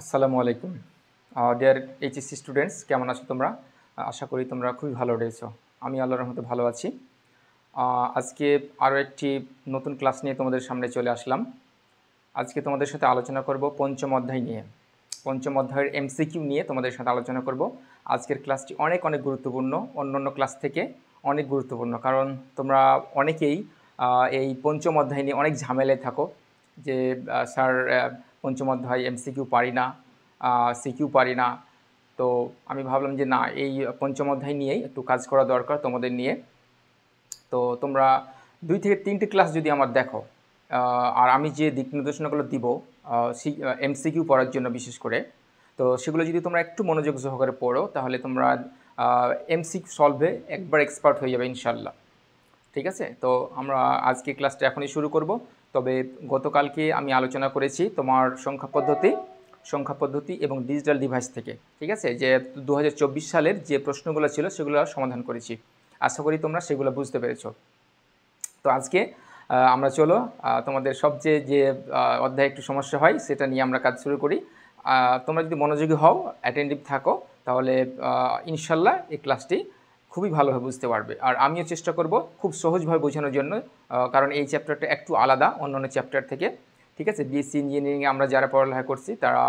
আসসালামু আলাইকুম deer HSC students, কেমন আছো তোমরা? আশা করি তোমরা খুবই ভালো রয়েছো। আমি আল্লাহর রহমতে ভালো আছি। আজকে আরও একটি নতুন ক্লাস নিয়ে তোমাদের সামনে চলে আসলাম। আজকে তোমাদের সাথে আলোচনা করব পঞ্চম অধ্যায় নিয়ে। পঞ্চম অধ্যায়ের এমসিকিউ নিয়ে তোমাদের সাথে আলোচনা করব। আজকের ক্লাসটি অনেক অনেক গুরুত্বপূর্ণ, অন্য ক্লাস থেকে অনেক গুরুত্বপূর্ণ, কারণ তোমরা অনেকেই এই পঞ্চম অধ্যায় নিয়ে অনেক ঝামেলায় থাকো যে স্যার পঞ্চম অধ্যায় এমসিকিউ পারি না, সিকিউ পারি না। তো আমি ভাবলাম যে না, এই পঞ্চম অধ্যায় নিয়েই একটু কাজ করা দরকার তোমাদের নিয়ে। তো তোমরা 2 থেকে 3টে ক্লাস যদি আমার দেখো, আর আমি যে দিক নির্দেশনাগুলো দিব এমসিকিউ পড়ার জন্য বিশেষ করে, তো সেগুলো যদি তোমরা একটু মনোযোগ সহকারে পড়ো, তাহলে তোমরা এমসিকিউ সলভে একবার এক্সপার্ট হয়ে যাবে ইনশাল্লাহ। ঠিক আছে? তো আমরা আজকে ক্লাসটা এখনই শুরু করব। তবে গতকালকে আমি আলোচনা করেছি তোমার সংখ্যা পদ্ধতি এবং ডিজিটাল ডিভাইস থেকে। ঠিক আছে? যে 2024 সালের যে প্রশ্নগুলো ছিল সেগুলো সমাধান করেছি। আশা করি তোমরা সেগুলো বুঝতে পেরেছো। তো আজকে আমরা চলো তোমাদের সবচেয়ে যে অধ্যায়ে একটু সমস্যা হয় সেটা নিয়ে আমরা কাজ শুরু করি। তোমরা যদি মনোযোগী হও, অ্যাটেন্টিভ থাকো, তাহলে ইনশাল্লাহ এই ক্লাসটি খুবই ভালোভাবে বুঝতে পারবে। আর আমিও চেষ্টা করব খুব সহজভাবে বোঝানোর জন্য, কারণ এই চ্যাপ্টারটা একটু আলাদা অন্যান্য চ্যাপ্টার থেকে। ঠিক আছে? বিএসসি ইঞ্জিনিয়ারিংয়ে আমরা যারা পড়ালেখা করছি তারা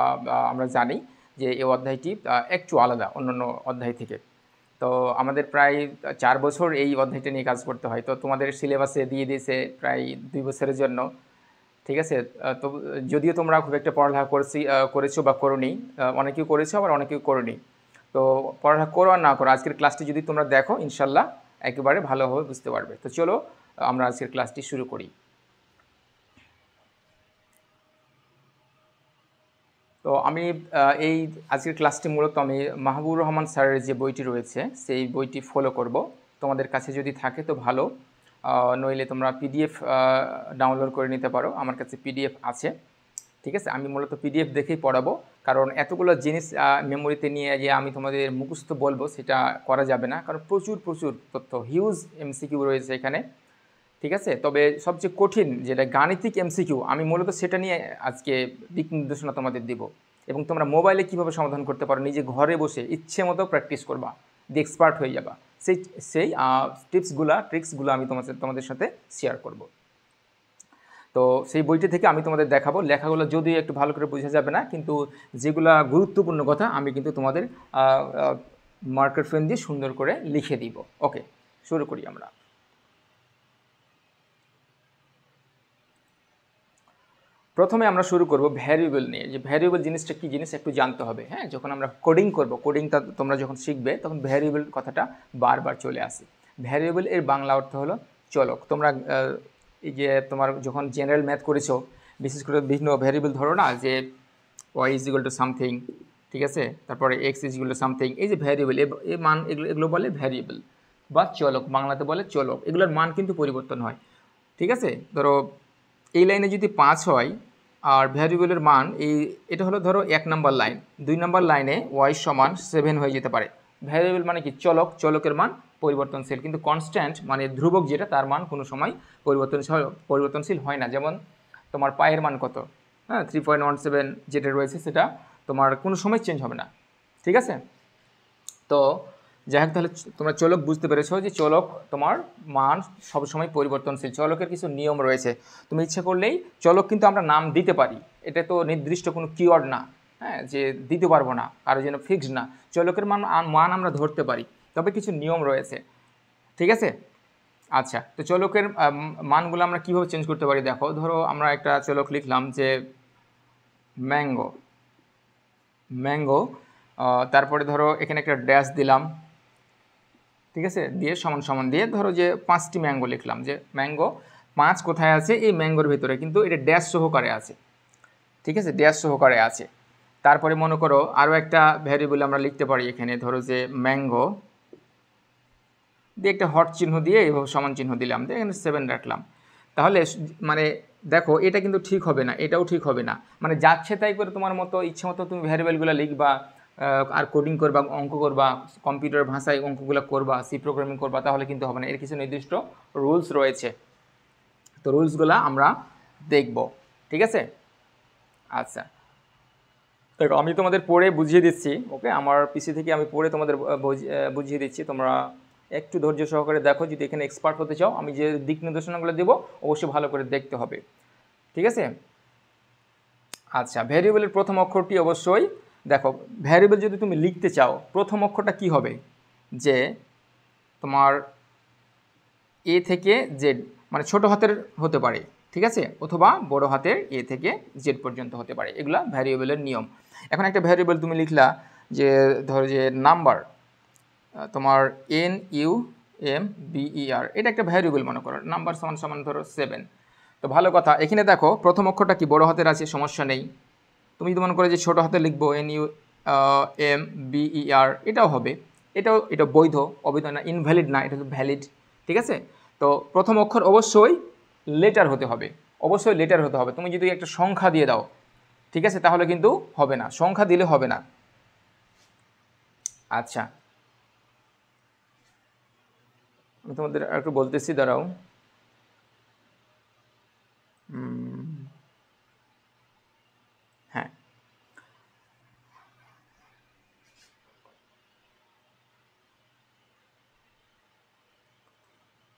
আমরা জানি যে এই অধ্যায়টি একটু আলাদা অন্যান্য অধ্যায় থেকে। তো আমাদের প্রায় 4 বছর এই অধ্যায়টা নিয়ে কাজ করতে হয়। তো তোমাদের সিলেবাসে দিয়ে দিয়েছে প্রায় 2 বছরের জন্য। ঠিক আছে? তো যদিও তোমরা খুব একটা পড়ালেখা করেছো বা করোনি, অনেকেই করেছো আবার অনেকেই করোনি। তো পড়ালেখা করো আর না করো, আজকের ক্লাসটি যদি তোমরা দেখো ইনশাল্লাহ একেবারে ভালোভাবে বুঝতে পারবে। তো চলো আমরা আজকের ক্লাসটি শুরু করি। তো আমি এই আজকের ক্লাসটি মূলত আমি মাহবুবুর রহমান স্যারের যে বইটি রয়েছে সেই বইটি ফলো করব। তোমাদের কাছে যদি থাকে তো ভালো, নইলে তোমরা পিডিএফ ডাউনলোড করে নিতে পারো। আমার কাছে পিডিএফ আছে। ঠিক আছে? আমি মূলত পিডিএফ দেখেই পড়াবো, কারণ এতগুলো জিনিস মেমোরিতে নিয়ে যে আমি তোমাদের মুখস্থ বলবো সেটা করা যাবে না, কারণ প্রচুর প্রচুর তথ্য, হিউজ এমসিকিউ রয়েছে এখানে। ঠিক আছে? তবে সবচেয়ে কঠিন যেটা গাণিতিক এমসিকিউ, আমি মূলত সেটা নিয়ে আজকে দিক নির্দেশনা তোমাদের দেব। এবং তোমরা মোবাইলে কীভাবে সমাধান করতে পারো, নিজে ঘরে বসে ইচ্ছে মতো প্র্যাকটিস করবা, দিয়ে এক্সপার্ট হয়ে যাবা। সেই সেই ট্রিক্সগুলো আমি তোমাদের সাথে শেয়ার করব। তো সেই বইটি থেকে আমি তোমাদের দেখাবো। লেখাগুলো যদিও একটু ভালো করে বোঝা যাবে না, কিন্তু যেগুলো গুরুত্বপূর্ণ কথা আমি কিন্তু তোমাদের মার্কার পেন দিয়ে সুন্দর করে লিখে দিব। ওকে, শুরু করি আমরা। প্রথমে আমরা শুরু করব ভ্যারিয়েবল নিয়ে। যে ভ্যারিয়েবল জিনিসটা কী জিনিস একটু জানতে হবে। হ্যাঁ, যখন আমরা কোডিং করব, কোডিংটা তোমরা যখন শিখবে তখন ভ্যারিয়েবল কথাটা বারবার চলে আসে। ভ্যারিয়েবল এর বাংলা অর্থ হলো চলক। তোমরা এই যে তোমার যখন জেনারেল ম্যাথ করেছো, বিশেষ করে বিভিন্ন ভ্যারিয়েবল ধরো না, যে Y is equal to something, ঠিক আছে, তারপরে X is equal to something, এই যে ভ্যারিয়েবল এই মান, এগুলো বলে ভ্যারিয়েবল বা চলক, বাংলাতে বলে চলক। এগুলোর মান কিন্তু পরিবর্তন হয়। ঠিক আছে? ধরো এই লাইনে যদি 5 হয় আর ভ্যারিয়েবলের মান এটা হলো ধরো 1 নম্বর লাইন, 2 নম্বর লাইনে ওয়াই সমান 7 হয়ে যেতে পারে। ভ্যারিয়েবল মানে কি? চলক, চলকের মান পরিবর্তনশীল, কিন্তু কনস্ট্যান্ট মানে ধ্রুবক যেটা, তার মান কোনো সময় পরিবর্তনশীল হয় না। যেমন তোমার পায়ের মান কত? হ্যাঁ, 3.17 যেটা রয়েছে সেটা তোমার কোনো সময় চেঞ্জ হবে না। ঠিক আছে? তো যাই হোক, তাহলে তোমরা চলক বুঝতে পেরেছো যে চলক তোমার মান সবসময় পরিবর্তনশীল। চলকের কিছু নিয়ম রয়েছে। তুমি ইচ্ছে করলেই চলক কিন্তু আমরা নাম দিতে পারি, এটা তো নির্দিষ্ট কোনো কিওয়ার্ড না। হ্যাঁ, যে দিতে পারবো না, কারো যেন ফিক্সড না। চলকের মান আমরা ধরতে পারি, তবে কিছু নিয়ম রয়েছে। ঠিক আছে? আচ্ছা, তো চলকের মানগুলো আমরা কীভাবে চেঞ্জ করতে পারি দেখো। ধরো আমরা একটা চলক লিখলাম যে ম্যাঙ্গো, তারপরে ধরো এখানে একটা ড্যাশ দিলাম। ঠিক আছে? দিয়ে সমান সমান দিয়ে ধরো যে 5টি ম্যাঙ্গো লিখলাম, যে ম্যাঙ্গো 5 কোথায় আছে? এই ম্যাঙ্গোর ভিতরে, কিন্তু এটা ড্যাশ সহকারে আছে। ঠিক আছে? ড্যাশ সহকারে আছে। তারপরে মনে করো আরও একটা ভ্যারিয়েবল আমরা লিখতে পারি এখানে, ধরো যে ম্যাঙ্গো দিয়ে একটা হট চিহ্ন দিয়ে এভাবে সমান চিহ্ন দিলাম, দিয়ে এখানে 7 রাখলাম। তাহলে মানে দেখো, এটা কিন্তু ঠিক হবে না, এটাও ঠিক হবে না। মানে যাচ্ছে তাই করে তোমার মতো ইচ্ছে মতো তুমি ভ্যারিয়েবলগুলো লিখবা আর কোডিং করবা, অঙ্ক করবা, কম্পিউটার ভাষায় অঙ্কগুলো করবা, সি প্রোগ্রামিং করবা, তাহলে কিন্তু হবে না। এর কিছু নির্দিষ্ট রুলস রয়েছে। তো রুলসগুলো আমরা দেখব। ঠিক আছে? আচ্ছা, দেখো আমি তোমাদের পড়ে বুঝিয়ে দিচ্ছি, ওকে, আমার পিসি থেকে আমি পড়ে তোমাদের বুঝিয়ে দিচ্ছি, তোমরা একটু ধৈর্য সহকারে দেখো। যদি এখানে এক্সপার্ট হতে চাও, আমি যে দিক নির্দেশনাগুলো দেবো অবশ্যই ভালো করে দেখতে হবে, ঠিক আছে? আচ্ছা, ভ্যারিয়েবলের প্রথম অক্ষরটি অবশ্যই দেখো, ভ্যারিয়েবল যদি তুমি লিখতে চাও প্রথম অক্ষরটা কি হবে, যে তোমার এ থেকে জেড, মানে ছোট হাতের হতে পারে, ঠিক আছে, অথবা বড় হাতের এ থেকে জেড পর্যন্ত হতে পারে, এগুলা ভ্যারিয়েবলের নিয়ম। এখন একটা ভ্যারিয়েবল তুমি লিখলা, যে ধরো যে নাম্বার, তোমার NUMBER, এটা একটা ভ্যারিয়েবল মনে করো, নাম্বার সমান সমান ধরো 7। তো ভালো কথা, এখানে দেখো প্রথম অক্ষরটা কি বড় হাতের আছে, সমস্যা নেই। তুমি যদি মনে করো যে ছোটো হাতে লিখবো NUMBER, এটাও হবে, এটা বৈধ, অবৈধ না, ইনভ্যালিড না, এটা ভ্যালিড, ঠিক আছে? তো প্রথম অক্ষর অবশ্যই লেটার হতে হবে, অবশ্যই লেটার হতে হবে। তুমি যদি একটা সংখ্যা দিয়ে দাও, ঠিক আছে, তাহলে কিন্তু হবে না, সংখ্যা দিলে হবে না। আচ্ছা, আমি তোমাদের একটু বলতেছি, দাঁড়াও। হ্যাঁ,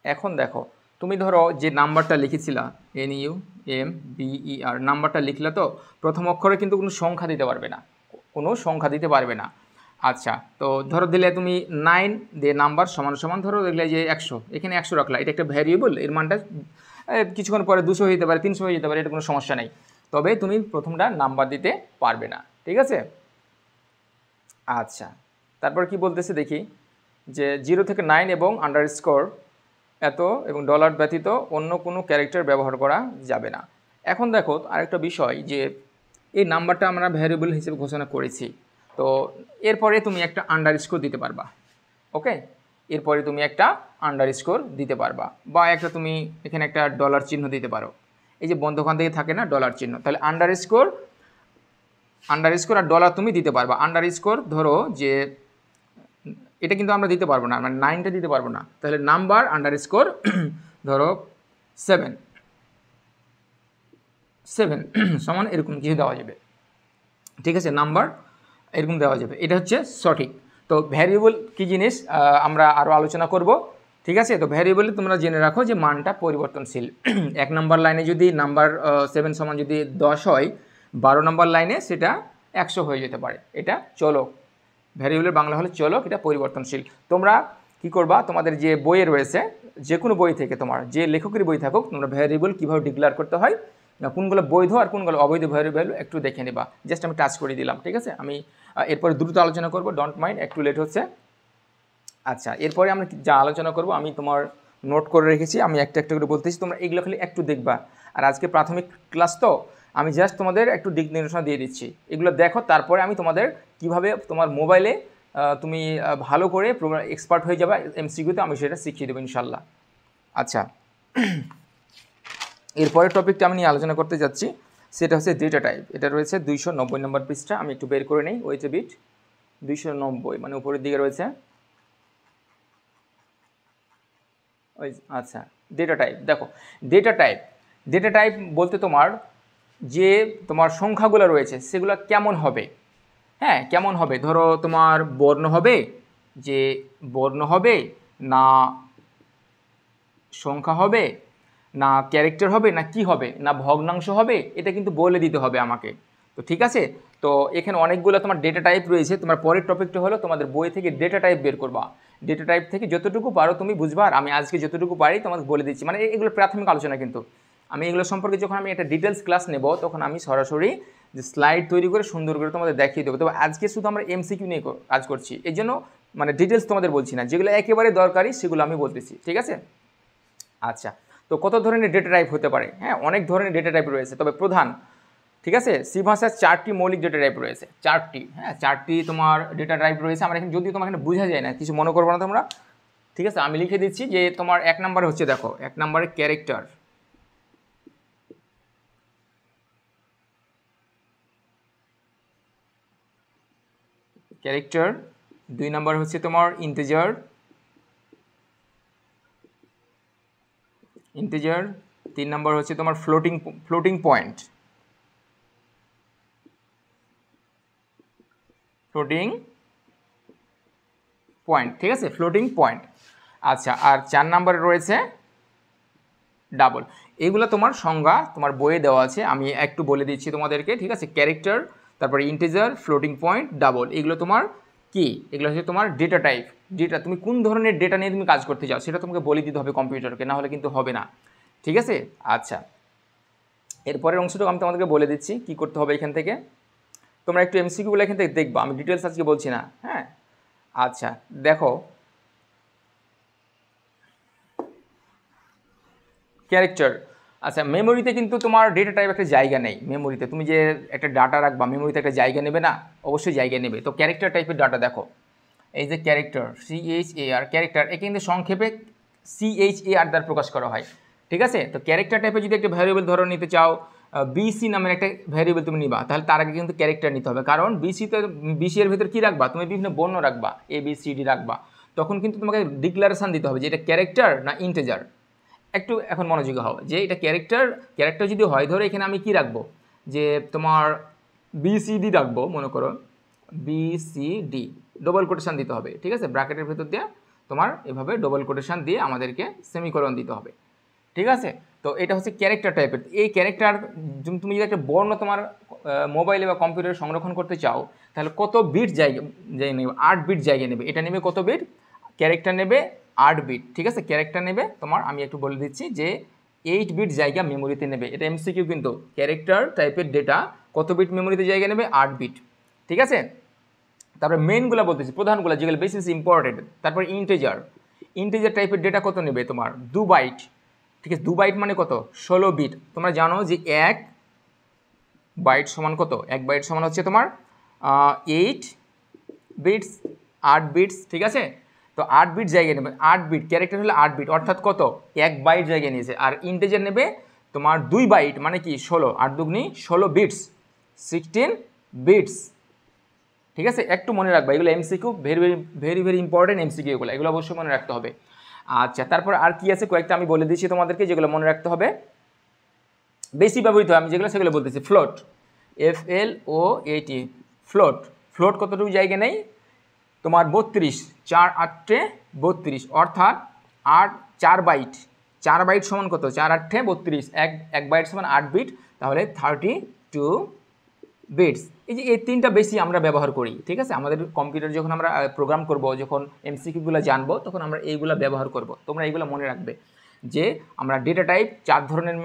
এখন দেখো, তুমি ধরো যে নাম্বারটা লিখেছিলা NUMBER, নাম্বারটা লিখলে তো প্রথম অক্ষরে কিন্তু কোনো সংখ্যা দিতে পারবে না, কোনো সংখ্যা দিতে পারবে না। আচ্ছা, তো ধরো দিলে তুমি 9 দিয়ে নাম্বার সমান সমান, ধরো দেখলে যে 100, এখানে 100 রাখলা, এটা একটা ভ্যারিয়েবল, এর মানটা কিছুক্ষণ পরে 200 হয়ে যেতে পারে, 300 হয়ে যেতে পারে, এটা কোনো সমস্যা নেই, তবে তুমি প্রথমটা নাম্বার দিতে পারবে না, ঠিক আছে? আচ্ছা, তারপর কি বলতেছে দেখি, যে 0 থেকে 9 এবং আন্ডারস্কোর এত এবং ডলার ব্যতীত অন্য কোনো ক্যারেক্টার ব্যবহার করা যাবে না। এখন দেখো আরেকটা বিষয়, যে এই নাম্বারটা আমরা ভ্যারিয়েবল হিসেবে ঘোষণা করেছি, তো এরপরে তুমি একটা আন্ডারস্কোর দিতে পারবা, ওকে, এরপরে তুমি একটা আন্ডারস্কোর দিতে পারবা, বা একটা তুমি এখানে একটা ডলার চিহ্ন দিতে পারো, এই যে বন্ধখান থেকে থাকে না ডলার চিহ্ন, তাহলে আন্ডারস্কোর আর ডলার তুমি দিতে পারবা। আন্ডারস্কোর ধরো যে এটা কিন্তু আমরা দিতে পারবো না, মানে 9টা দিতে পারবো না, তাহলে নাম্বার আন্ডারস্কোর ধরো 7 সমান এরকম কিছু দেওয়া যাবে, ঠিক আছে, নাম্বার এরকম দেওয়া যাবে, এটা হচ্ছে সঠিক। তো ভ্যারিয়েবল কী জিনিস আমরা আরও আলোচনা করব, ঠিক আছে? তো ভ্যারিয়েবলে তোমরা জেনে রাখো যে মানটা পরিবর্তনশীল। 1 নম্বর লাইনে যদি নাম্বার 7 সমান যদি 10 হয়, 12 নম্বর লাইনে সেটা 100 হয়ে যেতে পারে, এটা চলক। ভ্যারিয়েবলের বাংলা হলো চলক, এটা পরিবর্তনশীল। তোমরা কি করবা, তোমাদের যে বইয়ে রয়েছে, যে কোনো বই থেকে তোমার যে লেখকের বই থাকুক, তোমরা ভ্যারিয়েবল কীভাবে ডিক্লেয়ার করতে হয়, কোনগুলো বৈধ আর কোনগুলো অবৈধ ভ্যারিয়েবল একটু দেখে নেবা। জাস্ট আমি টাচ করে দিলাম, ঠিক আছে? আমি এরপরে দ্রুত আলোচনা করব, ডোন্ট মাইন্ড, একটু লেট হচ্ছে। আচ্ছা, এরপরে আমরা যা আলোচনা করব আমি তোমার নোট করে রেখেছি, আমি একটা একটা করে বলতেছি, তোমরা এগুলো খালি একটু দেখবা। আর আজকে প্রাথমিক ক্লাস তো, আমি জাস্ট তোমাদের একটু দিক নির্দেশনা দিয়ে দিচ্ছি, এগুলো দেখো, তারপরে আমি তোমাদের কিভাবে তোমার মোবাইলে তুমি ভালো করে এক্সপার্ট হয়ে যাবে এমসিকিউতে, আমি সেটা শিখিয়ে দেবো ইনশাল্লাহ। আচ্ছা, এরপরের টপিকটা আমি নিয়ে আলোচনা করতে যাচ্ছি, সেটা হচ্ছে ডেটা টাইপ। এটা রয়েছে 290 নম্বর পৃষ্ঠা, আমি একটু বের করে নিই, ওয়েট এ বিট, 290 মানে উপরের দিকে রয়েছে। ওই আচ্ছা, ডেটা টাইপ দেখো, ডেটা টাইপ বলতে তোমার যে তোমার সংখ্যাগুলো রয়েছে সেগুলো কেমন হবে, হ্যাঁ কেমন হবে, ধরো তোমার বর্ণ হবে, যে বর্ণ হবে, না সংখ্যা হবে, না ক্যারেক্টার হবে, না কি হবে, না ভগ্নাংশ হবে, এটা কিন্তু বলে দিতে হবে আমাকে। তো ঠিক আছে, তো এখানে অনেকগুলো তোমার ডেটা টাইপ রয়েছে, তোমার পরের টপিকটা হলো তোমাদের বই থেকে ডেটা টাইপ বের করবা, ডেটা টাইপ থেকে যতটুকু পারো তুমি বুঝবা, আর আমি আজকে যতটুকু পারি তোমাকে বলে দিচ্ছি, মানে এগুলো প্রাথমিক আলোচনা, কিন্তু আমি এগুলো সম্পর্কে যখন আমি একটা ডিটেলস ক্লাস নেব, তখন আমি সরাসরি যে স্লাইড তৈরি করে সুন্দর করে তোমাদের দেখিয়ে দেবো। তবে আজকে শুধু আমরা এমসিকিউ নিয়ে কাজ করছি, এই জন্য মানে ডিটেলস তোমাদের বলছি না, যেগুলো একেবারে দরকারি সেগুলো আমি বলতেছি, ঠিক আছে? আচ্ছা, তো কত ধরনের ডেটা টাইপ হতে পারে? হ্যাঁ, অনেক ধরনের ডেটা টাইপ রয়েছে, তবে প্রধান, ঠিক আছে, সি ভাষার 4টি মৌলিক ডেটা টাইপ রয়েছে, 4টি, হ্যাঁ 4টি তোমার ডেটা টাইপ রয়েছে। আমার এখানে যদিও তোমার এখানে বোঝা যায় না, কিছু মনে করবো না তোমরা, ঠিক আছে? আমি লিখে দিচ্ছি যে তোমার 1 নম্বরে হচ্ছে, দেখো 1 নম্বরে ক্যারেক্টার, ক্যারেক্টার, 2 নম্বর হচ্ছে তোমার ইন্টিজার, 3 নম্বর হচ্ছে তোমার ফ্লোটিং পয়েন্ট, ফ্লোটিং পয়েন্ট, ঠিক আছে, ফ্লোটিং পয়েন্ট। আচ্ছা, আর 4 নম্বরে রয়েছে ডাবল। এগুলো তোমার সংজ্ঞা তোমার বইয়ে দেওয়া আছে, আমি একটু বলে দিচ্ছি তোমাদেরকে, ঠিক আছে। ক্যারেক্টার, তারপরে ইন্টিজার, ফ্লোটিং পয়েন্ট, ডাবল, এগুলো তোমার কি, এগুলো হচ্ছে তোমার ডেটা টাইপ। ডেটা, তুমি কোন ধরনের ডেটা নিয়ে তুমি কাজ করতে চাও সেটা তোমাকে বলে দিতে হবে কম্পিউটারকে, না হলে কিন্তু হবে না, ঠিক আছে। আচ্ছা, এরপরের অংশটুকু আমি তোমাদেরকে বলে দিচ্ছি কি করতে হবে এখান থেকে। তোমরা একটু এমসিকিউগুলো এখান থেকে দেখবা, আমি ডিটেলস আজকে বলছি না, হ্যাঁ। আচ্ছা দেখো, ক্যারেক্টার। আচ্ছা, মেমোরিতে কিন্তু তোমার ডেটা টাইপ একটা জায়গা নেই। মেমোরিতে তুমি যে একটা ডাটা রাখবা, মেমোরিতে একটা জায়গা নেবে না, অবশ্যই জায়গা নেবে। তো ক্যারেক্টার টাইপের ডাটা দেখো, এই যে ক্যারেক্টার, CHAR, ক্যারেক্টার, একে কিন্তু সংক্ষেপে CHAR দ্বারা প্রকাশ করা হয়, ঠিক আছে। তো ক্যারেক্টার টাইপে যদি একটা ভ্যারিয়েবল ধরো নিতে চাও, BC নামের একটা ভ্যারিয়েবল তুমি নিবা, তাহলে তার আগে কিন্তু ক্যারেক্টার নিতে হবে, কারণ BC এর ভেতর কী রাখবা, তুমি বিভিন্ন বর্ণ রাখবা, ABCD রাখবা, তখন কিন্তু তোমাকে ডিক্লারেশান দিতে হবে যে এটা ক্যারেক্টার না ইন্টিজার। একটু এখন মনোযোগী হও যে এটা ক্যারেক্টার যদি হয়, ধরো এখানে আমি কি রাখবো, যে তোমার BCD রাখবো, মনে করো BCD, ডবল কোটেশান দিতে হবে, ঠিক আছে, ব্র্যাকেটের ভেতর দিয়ে তোমার এভাবে ডবল কোটেশান দিয়ে আমাদেরকে সেমিকোলন দিতে হবে, ঠিক আছে। তো এটা হচ্ছে ক্যারেক্টার টাইপের। এই ক্যারেক্টার তুমি যদি একটা বর্ণ তোমার মোবাইলে বা কম্পিউটারে সংরক্ষণ করতে চাও, তাহলে কত বিট জায়গা নেবে, 8 বিট জায়গা নেবে। এটা নেবে কত বিট, ক্যারেক্টার নেবে 8 বিট, ঠিক আছে। ক্যারেক্টার নেবে তোমার, আমি একটু বলে দিচ্ছি যে 8 বিট জায়গা মেমোরিতে নেবে। এটা এমসিকিউ কিন্তু, ক্যারেক্টার টাইপের ডেটা কত বিট মেমোরিতে জায়গা নেবে, 8 বিট, ঠিক আছে। তারপরে মেনগুলো বলতেছি, প্রধানগুলো যেগুলো বেশি ইম্পর্টেন্ট। তারপর ইন্টিজার টাইপের ডেটা কত নেবে তোমার, 2 বাইট, ঠিক আছে। 2 বাইট মানে কত, 16 বিট। তোমরা জানো যে 1 বাইট সমান কত, 1 বাইট সমান হচ্ছে তোমার 8 বিটস, 8 বিটস, ঠিক আছে। তো 8 বিট জায়গায় নেবে, 8 বিট, ক্যারেক্টার হলে 8 বিট, অর্থাৎ কত, 1 বাইট জায়গায় নিয়েছে। আর ইন্টিজার নেবে তোমার 2 বাইট, মানে কি 16, 8 দুগুনি 16 বিটস, 16 বিটস, ঠিক আছে। একটু মনে রাখবা, এগুলো এমসিকিউ, ভেরি ইম্পর্টেন্ট এমসিকিউ, এগুলো অবশ্যই মনে রাখতে হবে। আচ্ছা, তারপর আর কি আছে কয়েকটা আমি বলে দিচ্ছি তোমাদেরকে, যেগুলো মনে রাখতে হবে, বেশি ব্যবহৃত হয়, আমি যেগুলো সেগুলো বলতেছি। ফ্লোট, FLOAT, ফ্লোট কতটুকু জায়গা নেই তোমার, 32, 4 8 32, অর্থাৎ 4 বাইট, 4 বাইট সমান কত, 4 8 32, 1 বাইট সমান 8 বিট, তাহলে 32 বিটস। এই যে এই তিনটা বেশি আমরা ব্যবহার করি, ঠিক আছে। আমাদের কম্পিউটার যখন আমরা প্রোগ্রাম করব, যখন এমসিকিউগুলো জানবো, তখন আমরা এইগুলো ব্যবহার করব। তোমরা এইগুলো মনে রাখবে যে আমরা ডেটা টাইপ 4 ধরনের,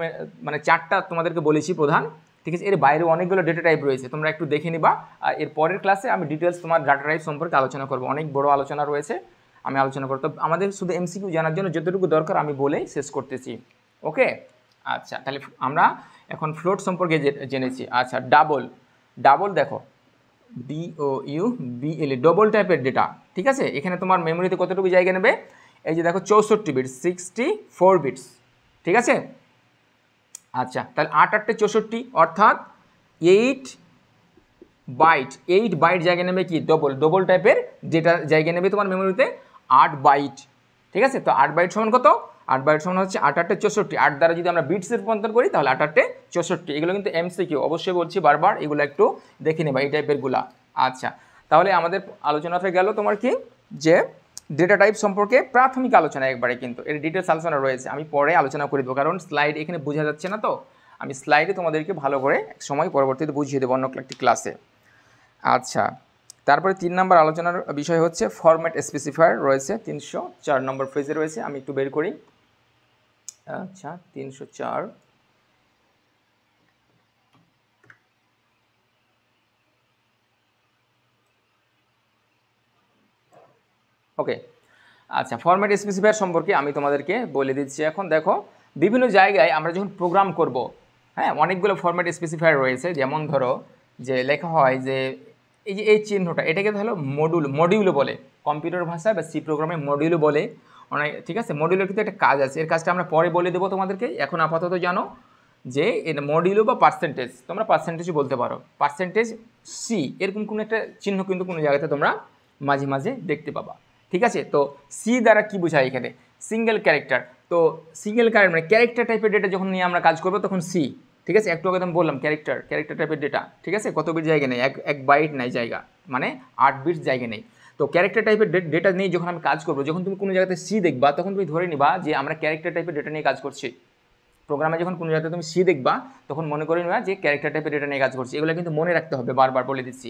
মানে 4টা তোমাদেরকে বলেছি প্রধান, ঠিক আছে। এর বাইরে অনেকগুলো ডেটা টাইপ রয়েছে, তোমরা একটু দেখে নিবা। আর এর পরের ক্লাসে আমি ডিটেলস তোমার ডাটা টাইপ সম্পর্কে আলোচনা করব, অনেক বড় আলোচনা রয়েছে, আমি আলোচনা করতে, আমাদের শুধু এমসিকিউ জানার জন্য যতটুকু দরকার আমি বলেই শেষ করতেছি, ওকে। আচ্ছা, তাহলে আমরা এখন ফ্লোট সম্পর্কে জেনেছি। আচ্ছা, ডাবল দেখো, DOUBL, ডবল টাইপের ডেটা, ঠিক আছে। এখানে তোমার মেমোরিতে কতটুকু জায়গা নেবে, এই যে দেখো 64 বিটস, 64 বিটস, ঠিক আছে। আচ্ছা, তাহলে 8 8 64, অর্থাৎ 8 বাইট জায়গা নেবে কি, ডবল টাইপের ডেটা জায়গা নেবে তোমার মেমোরিতে 8 বাইট, ঠিক আছে। তো 8 বাইট সমান কত, 8 বাইট সমান হচ্ছে 8 8 64, 8 দ্বারা যদি আমরা বিটসে রূপান্তর করি তাহলে 8 8 64। এগুলো কিন্তু এমসিকিউ, অবশ্যই বলছি বারবার, এগুলো একটু দেখে নেবা এই টাইপের গুলা। আচ্ছা, তাহলে আমাদের আলোচনাটা গেল তোমার কি, যে ডেটা টাইপ সম্পর্কে প্রাথমিক আলোচনা একবারে, কিন্তু এর ডিটেলস আলোচনা রয়েছে, আমি পরে আলোচনা করে দেবো, কারণ স্লাইড এখানে বোঝা যাচ্ছে না, তো আমি স্লাইডে তোমাদেরকে ভালো করে এক সময় পরবর্তীতে বুঝিয়ে দেবো অন্য একটি ক্লাসে। আচ্ছা, তারপরে 3 নম্বর আলোচনার বিষয় হচ্ছে ফরম্যাট স্পেসিফায়ার রয়েছে, 304 নম্বর পেজে রয়েছে, আমি একটু বের করি। আচ্ছা, 304, ওকে। আচ্ছা, ফরম্যাট স্পেসিফায়ার সম্পর্কে আমি তোমাদেরকে বলে দিচ্ছি। এখন দেখো, বিভিন্ন জায়গায় আমরা যখন প্রোগ্রাম করব, হ্যাঁ, অনেকগুলো ফরম্যাট স্পেসিফায়ার রয়েছে। যেমন ধরো যে লেখা হয় যে এই যে এই চিহ্নটা, এটাকে হলো মডিউলও বলে, কম্পিউটার ভাষায় বা সি প্রোগ্রামে মডিউলও বলে অনেক, ঠিক আছে। মডিউলের কিন্তু একটা কাজ আছে, এর কাজটা আমরা পরে বলে দেবো তোমাদেরকে, এখন আপাতত জানো যে এটা মডিউলও বা পার্সেন্টেজ, তোমরা পার্সেন্টেজও বলতে পারো, পার্সেন্টেজ সি, এরকম কোনো একটা চিহ্ন কিন্তু কোনো জায়গাতে তোমরা মাঝে মাঝে দেখতে পাবা, ঠিক আছে। তো সি দ্বারা কি বোঝায় এখানে, সিঙ্গেল ক্যারেক্টার। তো সিঙ্গেল ক্যারেক্টার মানে ক্যারেক্টার টাইপের ডেটা যখন নিয়ে আমরা কাজ করবো তখন ঠিক আছে। একটু আগে আমি বললাম ক্যারেক্টার টাইপের ডেটা, ঠিক আছে, কত বিট জায়গা নেই, এক বাইট নাই জায়গা, মানে 8 বিটস জায়গা নেই। তো ক্যারেক্টার টাইপের ডেটা নিয়ে যখন আমি কাজ করবো, যখন তুমি কোনো জায়গাতে সি দেখবা তখন তুমি ধরে নিবা যে আমরা ক্যারেক্টার টাইপের ডেটা নিয়ে কাজ করছি। প্রোগ্রামে যখন কোনো জায়গাতে তুমি সি দেখবা তখন মনে করে নিবা যে ক্যারেক্টার টাইপের ডেটা নিয়ে কাজ করছি। এগুলো কিন্তু মনে রাখতে হবে, বারবার বলে দিচ্ছি,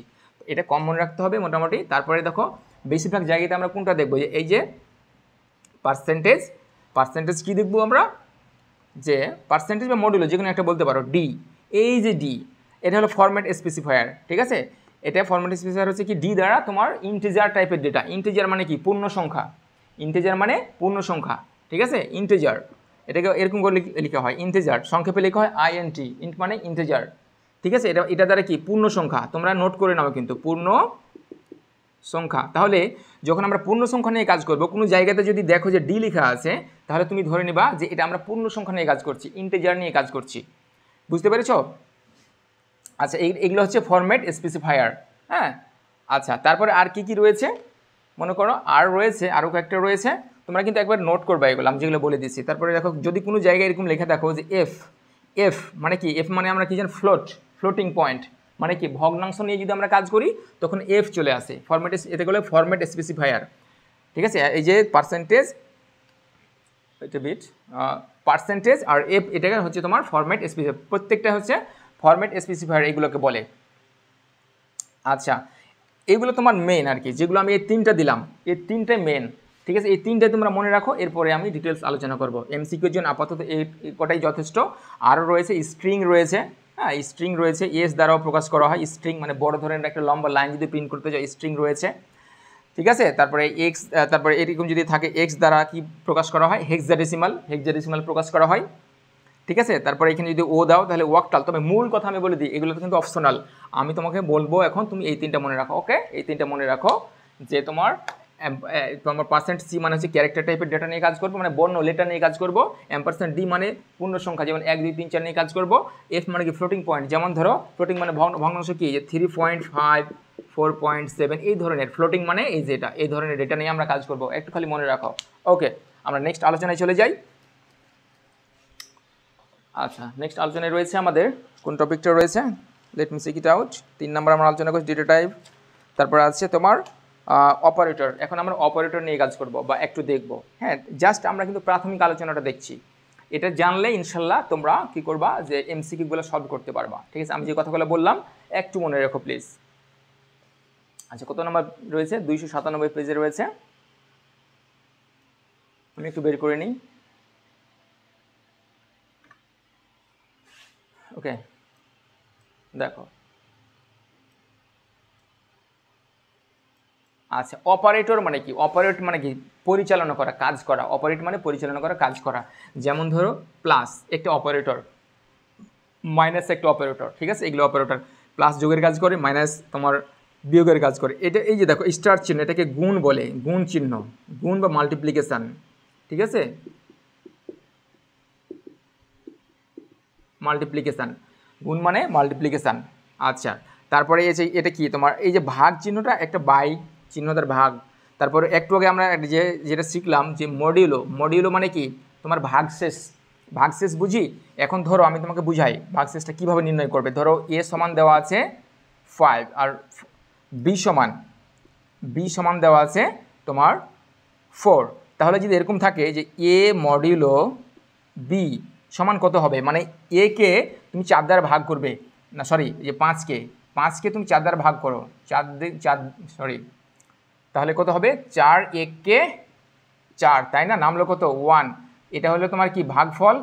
এটা কম মনে রাখতে হবে মোটামুটি। তারপরে দেখো বেশিরভাগ জায়গাতে আমরা কোনটা দেখবো, যে এই যে পার্সেন্টেজ কী দেখবো আমরা, যে পার্সেন্টেজ বা মডুলো যে কোনো একটা বলতে পারো, ডি, এই যে ডি, এটা হলো ফরম্যাট স্পেসিফায়ার, ঠিক আছে। এটা ফরম্যাট স্পেসিফায়ার হচ্ছে কি ডি দ্বারা তোমার ইন্টিজার টাইপের ডেটা। ইন্টিজার মানে কি পূর্ণ সংখ্যা, ইন্টিজার মানে পূর্ণ সংখ্যা, ঠিক আছে। ইন্টিজার এটাকে এরকম করে লেখা হয়, ইন্টিজার সংক্ষেপে লেখা হয় আইএনটি, ইন্ট মানে ইন্টিজার, ঠিক আছে। এটা দ্বারা কি পূর্ণ সংখ্যা, তোমরা নোট করে নাও কিন্তু পূর্ণ সংখ্যা। তাহলে যখন আমরা পূর্ণ সংখ্যা নিয়ে কাজ করব, কোনো জায়গাতে যদি দেখো যে ডি লেখা আছে, তাহলে তুমি ধরে নিবা যে এটা আমরা পূর্ণ সংখ্যা নিয়ে কাজ করছি, ইন্টিজার নিয়ে কাজ করছি। বুঝতে পেরেছো? আচ্ছা, এইগুলো হচ্ছে ফরম্যাট স্পেসিফায়ার। হ্যাঁ, আচ্ছা, তারপরে আর কি কি রয়েছে মনে করো, আর রয়েছে আরও কয়েকটা রয়েছে, তোমরা কিন্তু একবার নোট করবা এগুলো আমি যেগুলো বলে দিচ্ছি। তারপরে দেখো যদি কোনো জায়গায় এরকম লেখা দেখো যে এফ মানে কি, এফ মানে আমরা কি জানি ফ্লোটিং পয়েন্ট, মানে কি ভগ্নাংশ নিয়ে যদি আমরা কাজ করি তখন এফ চলে আসে ফরম্যাট, এতে গেলে ফরম্যাট স্পেসিফায়ার, ঠিক আছে। এই যে পার্সেন্টেজ আর এফ, এটা হচ্ছে তোমার ফরম্যাট স্পেসিফায়ার, প্রত্যেকটা হচ্ছে ফরম্যাট স্পেসিফায়ার, এইগুলোকে বলে। আচ্ছা, এইগুলো তোমার মেন আর কি, যেগুলো আমি এই তিনটা দিলাম, এই তিনটাই মেন, ঠিক আছে। এই তিনটাই তোমরা মনে রাখো, এরপরে আমি ডিটেলস আলোচনা করব। এমসিকিউর জন্য আপাতত এই কটাই যথেষ্ট। আরও রয়েছে স্ট্রিং রয়েছে, হ্যাঁ স্ট্রিং রয়েছে, এস দ্বারাও প্রকাশ করা হয়। স্ট্রিং মানে বড় ধরনের একটা লম্বা লাইন যদি প্রিন্ট করতে যাও, স্ট্রিং রয়েছে, ঠিক আছে। তারপরে এক্স, তারপরে এরকম যদি থাকে এক্স দ্বারা কি প্রকাশ করা হয়, হেক্সাডেসিমাল প্রকাশ করা হয়, ঠিক আছে। তারপরে এখানে যদি ও দাও তাহলে ওয়াকটাল। তবে মূল কথা আমি বলে দিই, এগুলো কিন্তু অপশনাল, আমি তোমাকে বলবো এখন তুমি এই তিনটা মনে রাখো, ওকে। এই তিনটা মনে রাখো যে তোমার পার্সেন্ট সি মানে হচ্ছে ক্যারেক্টার টাইপের ডেটা নিয়ে কাজ করবো, মানে বর্ণ লেটার নিয়ে কাজ করবো। এম্পারসেন্ট ডি মানে পূর্ণ সংখ্যা, যেমন 1 2 3 4 নিয়ে কাজ করবো। এফ মানে কি ফ্লোটিং পয়েন্ট, যেমন ধরো ফ্লোটিং মানে ভগ্নাংশ কি, যে 3.5 4.7 এই ধরনের ফ্লোটিং মানে এই যেটা, এই ধরনের ডেটা নিয়ে আমরা কাজ করবো, একটু খালি মনে রাখো, ওকে। আমরা নেক্সট আলোচনায় চলে যাই। আচ্ছা, নেক্সট আলোচনায় রয়েছে আমাদের কোন টপিকটা রয়েছে, let me check it out. 3 number আমরা আলোচনা করছি ডেটা টাইপ, তারপর আছে তোমার অপারেটর। এখন আমরা অপারেটর নিয়ে কাজ করব বা একটু দেখব, হ্যাঁ জাস্ট আমরা কিন্তু প্রাথমিক আলোচনাটা দেখছি। এটা জানলে ইনশাল্লাহ তোমরা কি করবা, যে এমসিকিউগুলো সলভ করতে পারবা, ঠিক আছে। আমি যে কথাগুলো বললাম একটু মনে রাখো প্লিজ। আচ্ছা, কত নম্বর রয়েছে, 297 পেজে রয়েছে, আমি একটু বের করে নিই, ওকে। দেখো, আচ্ছা, অপারেটর মানে কি, অপারেট মানে কি পরিচালনা করা, কাজ করা। অপারেট মানে পরিচালনা করা, কাজ করা। যেমন ধরো প্লাস একটা অপারেটর, মাইনাস একটা অপারেটর, ঠিক আছে। এগুলো অপারেটর, প্লাস যোগের কাজ করে, মাইনাস তোমার বিয়োগের কাজ করে। এটা এই যে দেখো স্টার চিহ্ন, এটাকে গুণ বলে, গুণ চিহ্ন, গুণ বা মাল্টিপ্লিকেশান, ঠিক আছে, মাল্টিপ্লিকেশান, গুণ মানে মাল্টিপ্লিকেশান। আচ্ছা, তারপরে এই যে এটা কি তোমার, এই যে ভাগ চিহ্নটা একটা বাই চিহ্নটার ভাগ। তারপরে একটু আগে আমরা যেটা শিখলাম যে মডিউলো মানে কি তোমার ভাগশেষ বুঝি। এখন ধরো আমি তোমাকে বুঝাই ভাগশেষটা কীভাবে নির্ণয় করবে। ধরো এ সমান দেওয়া আছে 5 আর বি সমান দেওয়া আছে তোমার 4। তাহলে যদি এরকম থাকে যে এ মডিউলো বি সমান কত হবে, মানে এ কে তুমি 4 দ্বারা ভাগ করবে, না সরি, যে 5কে তুমি 4 দ্বারা ভাগ করো, 4 সরি, তাহলে কত হবে 4 1 4, তাই না, নামলো কত 1। এটা হলো তোমার কি ভাগফল,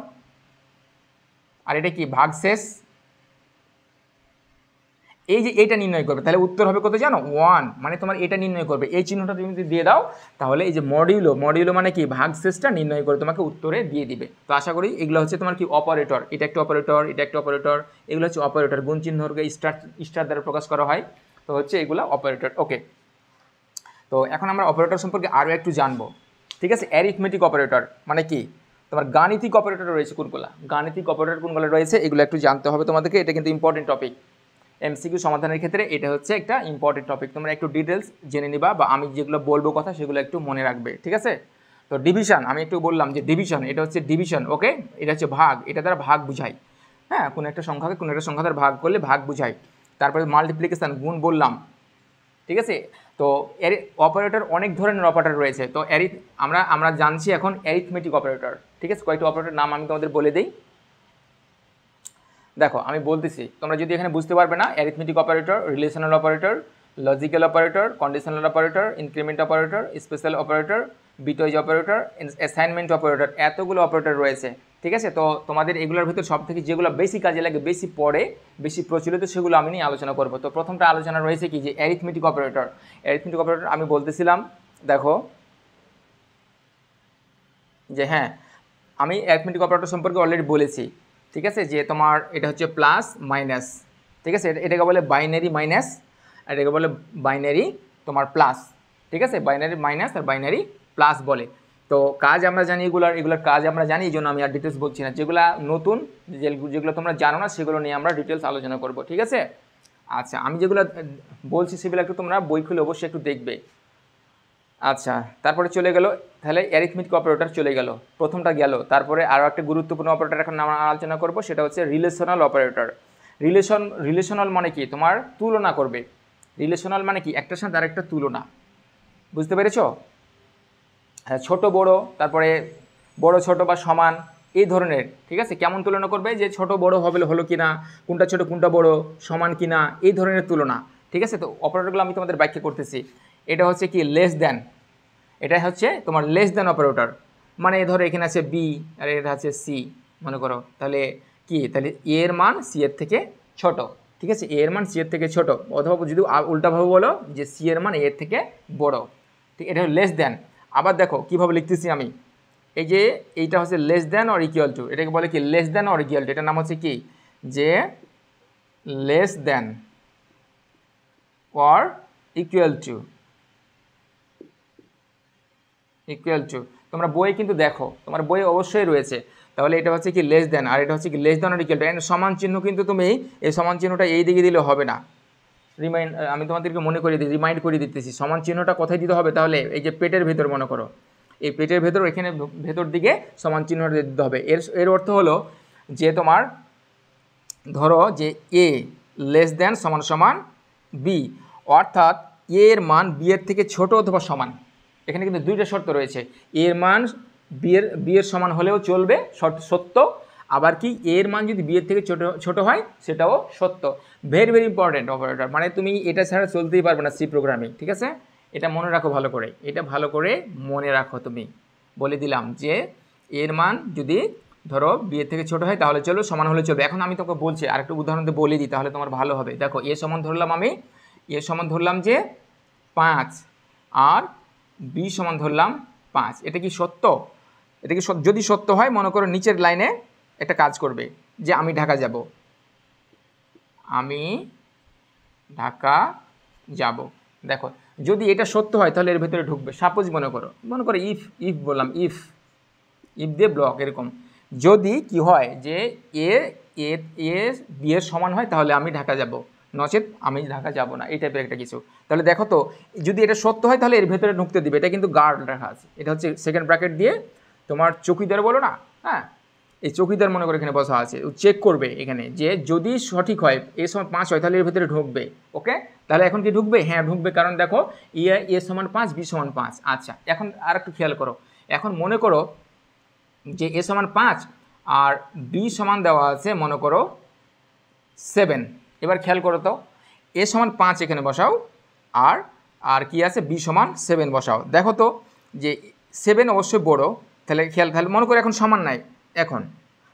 আর এটা কি ভাগশেষ। এই যে এটা নির্ণয় করবে, তাহলে উত্তর হবে কত জানো 1, মানে তোমার এটা নির্ণয় করবে। এই চিহ্নটা তুমি যদি দিয়ে দাও তাহলে এই যে মডিউলো মানে কি ভাগশেষটা নির্ণয় করে তোমাকে উত্তরে দিয়ে দিবে। তো আশা করি এগুলো হচ্ছে তোমার কি অপারেটর, এটা একটা অপারেটর, এটা একটা অপারেটর, এগুলো হচ্ছে অপারেটর। গুণ চিহ্নকে স্টার দ্বারা প্রকাশ করা হয়, তো হচ্ছে এগুলো অপারেটর, ওকে। তো এখন আমরা অপারেটর সম্পর্কে আরও একটু জানবো, ঠিক আছে। অ্যারিথমেটিক অপারেটর মানে কি, তোমার গাণিতিক অপারেটর রয়েছে কোনগুলো, গাণিতিক অপারেটর কোনগুলো রয়েছে, এগুলো একটু জানতে হবে তোমাদেরকে। এটা কিন্তু ইম্পর্টেন্ট টপিক, এমসিকিউ সমাধানের ক্ষেত্রে এটা হচ্ছে একটা ইম্পর্টেন্ট টপিক। তোমরা একটু ডিটেলস জেনে নিবা, বা আমি যেগুলো বলবো কথা সেগুলো একটু মনে রাখবে, ঠিক আছে। তো ডিভিশন, আমি একটু বললাম যে ডিভিশন, এটা হচ্ছে ডিভিশন, ওকে। এটা হচ্ছে ভাগ, এটা দ্বারা ভাগ বুঝাই, হ্যাঁ, কোনো একটা সংখ্যাকে কোনো একটা সংখ্যা দ্বারা ভাগ করলে ভাগ বুঝাই। তারপরে মাল্টিপ্লিকেশান, গুণ বললাম, ঠিক আছে। তো এর অপারেটর অনেক ধরনের অপারেটর রয়েছে। তো আমরা জানছি এখন অ্যারিথমেটিক অপারেটর। ঠিক আছে, কয়েকটি অপারেটর নাম আমি তোমাদের বলে দিই। দেখো আমি বলতেছি, তোমরা যদি এখানে বুঝতে পারবে না, arithmetic operator, relational operator, logical operator, conditional operator, increment operator, special operator, bitwise operator, assignment operator, এতগুলো অপারেটর রয়েছে। ঠিক আছে, তো তোমাদের এগুলোর ভিতর সব থেকে যেগুলো বেশি কাজে লাগে, বেশি পড়ে, বেশি প্রচলিত, সেগুলো আমি নিয়ে আলোচনা করব। তো প্রথমটা আলোচনা রয়েছে কি, যে অ্যারিথমেটিক অপারেটর। অ্যারিথমেটিক অপারেটর আমি বলতেছিলাম, দেখো যে হ্যাঁ, আমি অ্যারিথমেটিক অপারেটর সম্পর্কে অলরেডি বলেছি। ঠিক আছে, যে তোমার এটা হচ্ছে প্লাস মাইনাস। ঠিক আছে, এটাকে বলে বাইনারি মাইনাস, আর এটাকে বলে বাইনারি তোমার প্লাস। ঠিক আছে, বাইনারি মাইনাস আর বাইনারি প্লাস বলে। তো কাজ আমরা জানি, এগুলোর কাজ আমরা জানি, এই জন্য আমি আর ডিটেলস বলছি না। যেগুলো নতুন, যেগুলো তোমরা জানো না, সেগুলো নিয়ে আমরা ডিটেলস আলোচনা করব। ঠিক আছে, আচ্ছা আমি যেগুলো বলছি সেগুলো একটু তোমরা বই খুলে অবশ্যই একটু দেখবে। আচ্ছা, তারপরে চলে গেল, তাহলে অ্যারিথমেটিক অপারেটর চলে গেল, প্রথমটা গেল। তারপরে আরও একটা গুরুত্বপূর্ণ অপারেটর এখন আমরা আলোচনা করব, সেটা হচ্ছে রিলেশনাল অপারেটর। রিলেশনাল মানে কি, তোমার তুলনা করবে। রিলেশনাল মানে কি, একটার সাথে আরেকটা তুলনা। বুঝতে পেরেছো? হ্যাঁ, ছোট বড়, তারপরে বড় ছোট বা সমান, এই ধরনের। ঠিক আছে, কেমন তুলনা করবে, যে ছোট বড় হলো কি না, কোনটা ছোট কোনটা বড়, সমান কি না, এই ধরনের তুলনা। ঠিক আছে, তো অপারেটরগুলো আমি তোমাদের ব্যাখ্যা করতেছি। এটা হচ্ছে কি লেস দ্যান, এটা হচ্ছে তোমার লেস দ্যান অপারেটর। মানে ধরো এখানে আছে বি আর এটা আছে সি, মনে করো, তাহলে কি, তাহলে এ এর মান সি এর থেকে ছোট। ঠিক আছে, এ এর মান সি এর থেকে ছোট, অথবা যদি উল্টাভাবে বলো যে সি এর মান এ এর থেকে বড়। ঠিক, এটা হলো লেস দ্যান। আবার দেখো কীভাবে লিখতেছি আমি, এই যে এইটা হচ্ছে less than or equal to, এটাকে বলে কি less than or equal to. এটার নাম হচ্ছে কি, যে less than or equal to. তোমরা বই কিন্তু দেখো, তোমার বই অবশ্যই রয়েছে। তাহলে এটা হচ্ছে কি লেস দ্যান, আর এটা হচ্ছে কি less than or equal to. সমান চিহ্ন কিন্তু তুমি এই সমান চিহ্নটা এই দিকে দিলে হবে না। আমি তোমাদেরকে মনে করিয়ে দিই, রিমাইন্ড করে দিতেছি, সমান চিহ্নটা কোথায় দিতে হবে, তাহলে এই যে পেটের ভেতর, মনে করো এই পেটের ভেতর, এখানে ভেতর দিকে সমান চিহ্নটা দিতে হবে। এর অর্থ হলো যে তোমার ধরো যে এ লেস দ্যান সমান সমান বি, অর্থাৎ এ এর মান বি এর থেকে ছোট অথবা সমান। এখানে কিন্তু দুইটা শর্ত রয়েছে, এর মান বি এর সমান হলেও চলবে, সত্য। আবার কি, এর মান যদি বি এর থেকে ছোট হয়, সেটাও সত্য। ভেরি ভেরি ইম্পর্টেন্ট অপারেটর, মানে তুমি এটা ছাড়া চলতেই পারবে না সি প্রোগ্রামিং। ঠিক আছে, এটা মনে রাখো ভালো করে, এটা ভালো করে মনে রাখো। তুমি বলে দিলাম যে এর মান যদি ধরো বি এর থেকে ছোট হয় তাহলে চলো, সমান হলে চলবে। এখন আমি তোকে বলছি, আরেকটা উদাহরণ দিয়ে বলে দিই, তাহলে তোমার ভালো হবে। দেখো এ সমান ধরলাম, আমি এ সমান ধরলাম যে 5, আর বি সমান ধরলাম 5। এটা কি সত্য? এটা কি যদি সত্য হয়, মনে করো নিচের লাইনে একটা কাজ করবে, যে আমি ঢাকা যাব, আমি ঢাকা যাব। দেখো যদি এটা সত্য হয় তাহলে এর ভেতরে ঢুকবে। সাপোজ মনে করো ইফ বললাম, ইফ দিয়ে ব্লক, এরকম। যদি কি হয় যে এ বি এর সমান হয়, তাহলে আমি ঢাকা যাব, নচেত আমি ঢাকা যাব না, এই টাইপের একটা কিছু। তাহলে দেখো তো, যদি এটা সত্য হয় তাহলে এর ভেতরে ঢুকতে দিবে। এটা কিন্তু গার্ড রাখা আছে, এটা হচ্ছে সেকেন্ড ব্র্যাকেট দিয়ে, তোমার চৌকিদার বলো না, হ্যাঁ, এই চৌকিদার মনে করে এখানে বসা আছে, চেক করবে এখানে, যে যদি সঠিক হয়, এ সমান 5 হয়, তাহলে এর ভেতরে ঢুকবে। ওকে, তাহলে এখন কি ঢুকবে? হ্যাঁ ঢুকবে, কারণ দেখো এ সমান 5, বি সমান 5। আচ্ছা, এখন আর একটু খেয়াল করো, এখন মনে করো যে এ সমান 5 আর বি সমান দেওয়া আছে মনে করো 7। এবার খেয়াল করো তো, এ সমান 5 এখানে বসাও, আর কি আছে, বি সমান 7 বসাও। দেখো তো যে 7 অবশ্যই বড়, তাহলে তাহলে মনে করো এখন সমান নাই এখন,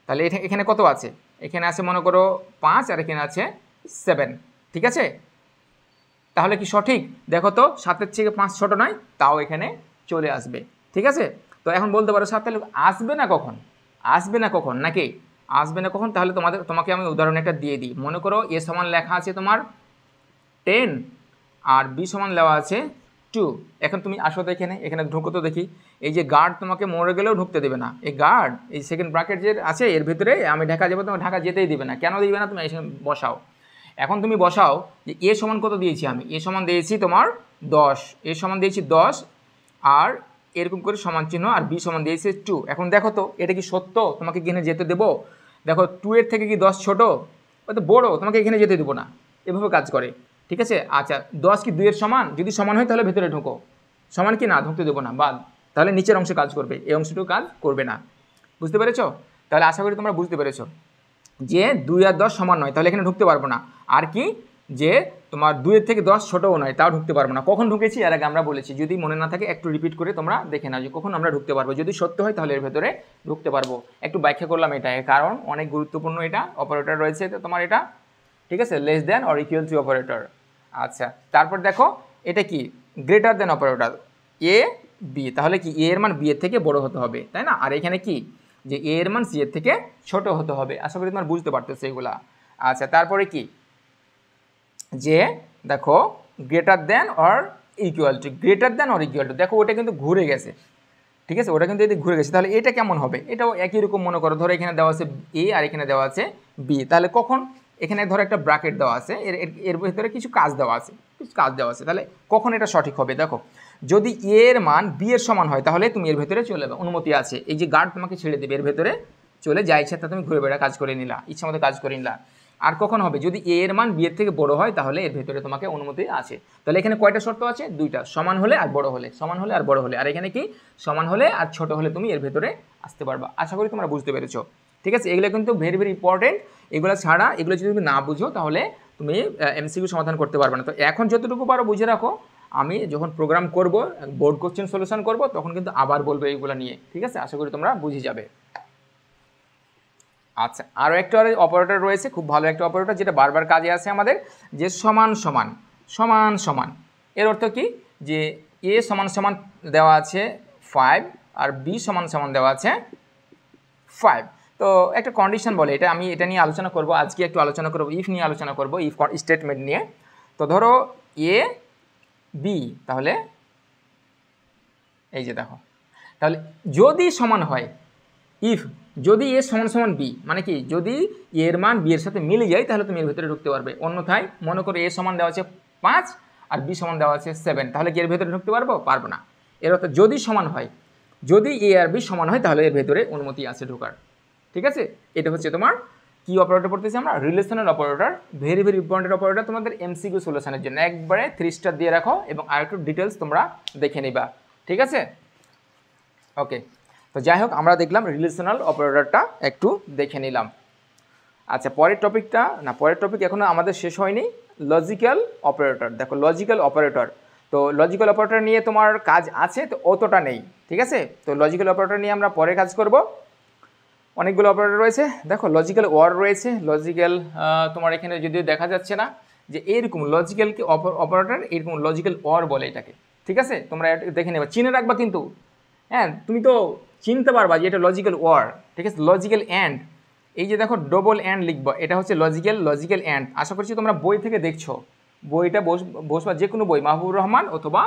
তাহলে এখানে কত আছে, এখানে আছে মনে করো 5, আর এখানে আছে 7। ঠিক আছে, তাহলে কি সঠিক? দেখো তো 7-এর থেকে 5 ছোট নয়, তাও এখানে চলে আসবে। ঠিক আছে, তো এখন বলতে পারো 7 তাহলে আসবে না কখন, নাকি আসবে না কখন? তাহলে তোমাকে আমি উদাহরণ একটা দিয়ে দিই। মনে করো এ সমান লেখা আছে তোমার 10, আর বি সমান লেখা আছে 2। এখন তুমি আসো তো এখানে ঢুকো তো দেখি। এই যে গার্ড তোমাকে মরে গেলেও ঢুকতে দেবে না, এই গার্ড, এই সেকেন্ড ব্র্যাকেট যে আছে এর ভিতরে আমি ঢাকা যাবো, তোমার ঢাকা যেতেই দেবে না। কেন দিবে না? তুমি এসে বসাও। এখন তুমি বসাও যে এ সমান কত দিয়েছি, আমি এ সমান দিয়েছি তোমার 10, এ সমান দিয়েছি 10, আর এরকম করে সমান চিহ্ন, আর বি সমান দিয়েছে 2। এখন দেখো তো এটা কি সত্য? তোমাকে এখানে যেতে দেবো? দেখো 2 এর থেকে কি 10 ছোট? ওই তো বড়ো, তোমাকে এখানে যেতে দেবো না। এভাবে কাজ করে। ঠিক আছে। আচ্ছা 10 কি 2 এর সমান, যদি সমান হয় তাহলে ভেতরে ঢোকো, সমান কি না, ঢুকতে দেবো না, বাদ, তাহলে নিচের অংশে কাজ করবে, এই অংশটুকু কাজ করবে না। বুঝতে পেরেছো? তাহলে আশা করি তোমরা বুঝতে পেরেছো যে 2 আর 10 সমান নয়, তাহলে এখানে ঢুকতে পারবো না। আর কি, যে তোমার 2 এর থেকে 10 ছোটও নয়, তাও ঢুকতে পারবো না। কখন ঢুকেছি এর আগে আমরা বলেছি, যদি মনে না থাকে একটু রিপিট করে তোমরা দেখে নাও যে কখন আমরা ঢুকতে পারবো। যদি সত্য হয় তাহলে এর ভেতরে ঢুকতে পারবো। একটু ব্যাখ্যা করলাম এটা, কারণ অনেক গুরুত্বপূর্ণ এটা অপারেটর রয়েছে তো তোমার এটা, ঠিক আছে, less than or equal to operator. আচ্ছা তারপর দেখো এটা কি, greater than operator, A B, তাহলে কি এ এর মান বি এর থেকে বড় হতে হবে, তাই না? আর এখানে কি, যে এ এর মান সি এর থেকে ছোট হতে হবে। আশা করি তোমার বুঝতে পারতেছো এগুলা। আচ্ছা তারপরে কি, যে দেখো greater than or equal to, greater than or equal to, দেখো ওটা কিন্তু ঘুরে গেছে, ঠিক আছে, ওটা কিন্তু এদিকে ঘুরে গেছে, তাহলে এটা কেমন হবে? এটাও একই রকম মনে করো, ধরো এখানে দেওয়া আছে এ আর এখানে দেওয়া আছে বি, তাহলে কখন এখানে ধরো একটা ব্র্যাকেট দেওয়া আছে, এর ভিতরে কিছু কাজ দেওয়া আছে, তাহলে কখন এটা সঠিক হবে? দেখো যদি এ এর মান বি এর সমান হয় তাহলে তুমি এর ভেতরে চলে যাবে, অনুমতি আছে, এই যে গার্ড তোমাকে ছেড়ে দেবে, এর ভেতরে চলে যা ইচ্ছা তা তুমি ঘুরে বেড়া কাজ করে নিলা, ইচ্ছা মতো কাজ করে নিলা। আর কখন হবে, যদি এ এর মান বি এর থেকে বড় হয় তাহলে এর ভেতরে তোমাকে অনুমতি আছে। তাহলে এখানে কয়টা শর্ত আছে? দুইটা, সমান হলে আর বড় হলে, সমান হলে আর বড় হলে। আর এখানে কি, সমান হলে আর ছোট হলে তুমি এর ভেতরে আসতে পারবা। আশা করি তোমরা বুঝতে পেরেছো, ঠিক আছে। এগুলো কিন্তু ভেরি ভেরি ইম্পর্টেন্ট, এগুলো ছাড়া, এগুলো যদি তুমি না বুঝো তাহলে তুমি এমসিকিউ সমাধান করতে পারবে না। তো এখন যতটুকু পারো বুঝে রাখো, আমি যখন প্রোগ্রাম করব, বোর্ড কোশ্চেন সলিউশন করব, তখন কিন্তু আবার বলবো এইগুলো নিয়ে, ঠিক আছে। আশা করি তোমরা বুঝে যাবে। আচ্ছা আরও একটা অপারেটর রয়েছে, খুব ভালো একটা অপারেটর, যেটা বারবার কাজে আসে আমাদের, যে সমান সমান, সমান সমান। এর অর্থ কি, যে এ সমান সমান দেওয়া আছে 5 আর বি সমান সমান দেওয়া আছে 5। তো একটা কন্ডিশন বলে, এটা আমি এটা নিয়ে আলোচনা করব আজকে, একটু আলোচনা করব ইফ নিয়ে আলোচনা করব, ইফ স্টেটমেন্ট নিয়ে। তো ধরো এ বি, তাহলে এই যে দেখো, তাহলে যদি সমান হয়, ইফ যদি এ সমান সমান বি, মানে কি, যদি এর মান বি এর সাথে মিলে যায় তাহলে তুমি এর ভিতরে ঢুকতে পারবে। অন্যথায় মনে করো এ সমান দেওয়া আছে 5 আর বি সমান দেওয়া আছে 7, তাহলে কি এর ভেতরে ঢুকতে পারবো? পারবো না। এর অর্থ যদি সমান হয়, যদি এ আর বি সমান হয় তাহলে এর ভেতরে অনুমতি আছে ঢোকার, ঠিক আছে। এটা হচ্ছে তোমার কি অপারেটর পড়তেছি আমরা, relational operator, very very important operator তোমাদের এমসিকিউ সলিউশনের জন্য। একবারে 3 স্টার দিয়ে রাখো এবং আরেকটু ডিটেলস তোমরা দেখে নিবা, ঠিক আছে। ওকে, তো যাই হোক আমরা দেখলাম রিলেশনাল অপারেটরটা একটু দেখে নিলাম। আচ্ছা পরের টপিকটা, না পরের টপিক এখনও আমাদের শেষ হয়নি, লজিক্যাল অপারেটর। দেখো লজিক্যাল অপারেটর, তো লজিক্যাল অপারেটর নিয়ে তোমার কাজ আছে তো অতটা নেই, ঠিক আছে। তো লজিক্যাল অপারেটর নিয়ে আমরা পরে কাজ করব। অনেকগুলো অপারেটর রয়েছে, দেখো লজিক্যাল ওয়ার রয়েছে, লজিক্যাল তোমার এখানে যদিও দেখা যাচ্ছে না, যে এরকম লজিক্যাল কি অপারেটর, এরকম লজিক্যাল ওয়ার বলে এটাকে, ঠিক আছে। তোমরা দেখে নেবা, চিনে রাখবা কিন্তু, হ্যাঁ তুমি তো চিনতে পারবা যে এটা লজিক্যাল ওয়ার, ঠিক আছে। লজিক্যাল অ্যান্ড, এই যে দেখো ডবল অ্যান্ড লিখবো, এটা হচ্ছে লজিক্যাল অ্যান্ড। আশা করছি তোমরা বই থেকে দেখছো, বইটা বসবা, যে কোনো বই, মাহবুবুর রহমান অথবা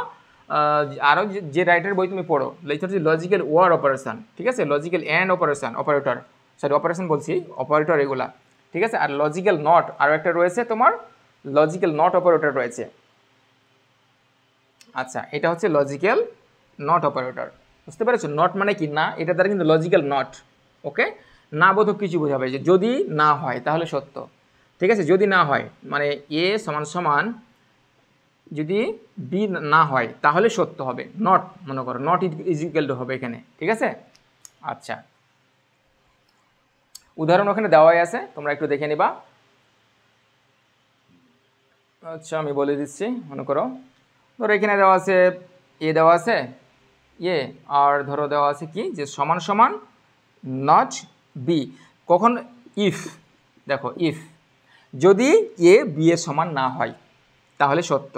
আরও যে রাইটার বই তুমি পড়ো, এটা হচ্ছে লজিক্যাল ওয়ার অপারেশন, ঠিক আছে। Logical and operation, operator, sorry operation বলছি, অপারেটর এগুলা, ঠিক আছে। আর লজিক্যাল নট আরও একটা রয়েছে তোমার, লজিক্যাল নট অপারেটর রয়েছে। আচ্ছা এটা হচ্ছে লজিক্যাল নট অপারেটর, বুঝতে পেরেছো। নট মানে কি, না, এটা দ্বারা কিন্তু লজিক্যাল নট, ওকে। না বোধক কিছু বোঝাবে, যে যদি না হয় তাহলে সত্য, ঠিক আছে। যদি না হয় মানে এ সমান সমান যদি বি না হয় তাহলে সত্য হবে, নট মনে করো, নট ইজ ইকুয়াল টু হবে এখানে, ঠিক আছে। আচ্ছা উদাহরণ ওখানে দেওয়াই আছে, তোমরা একটু দেখে নিবা। আচ্ছা আমি বলে দিচ্ছি, মনে করো ধরো এখানে দেওয়া আছে এ দেওয়া আছে এ, আর ধরো দেওয়া আছে কি, যে সমান সমান নট বি, কখন, ইফ, দেখো ইফ যদি এ বি এর সমান না হয় তাহলে সত্য।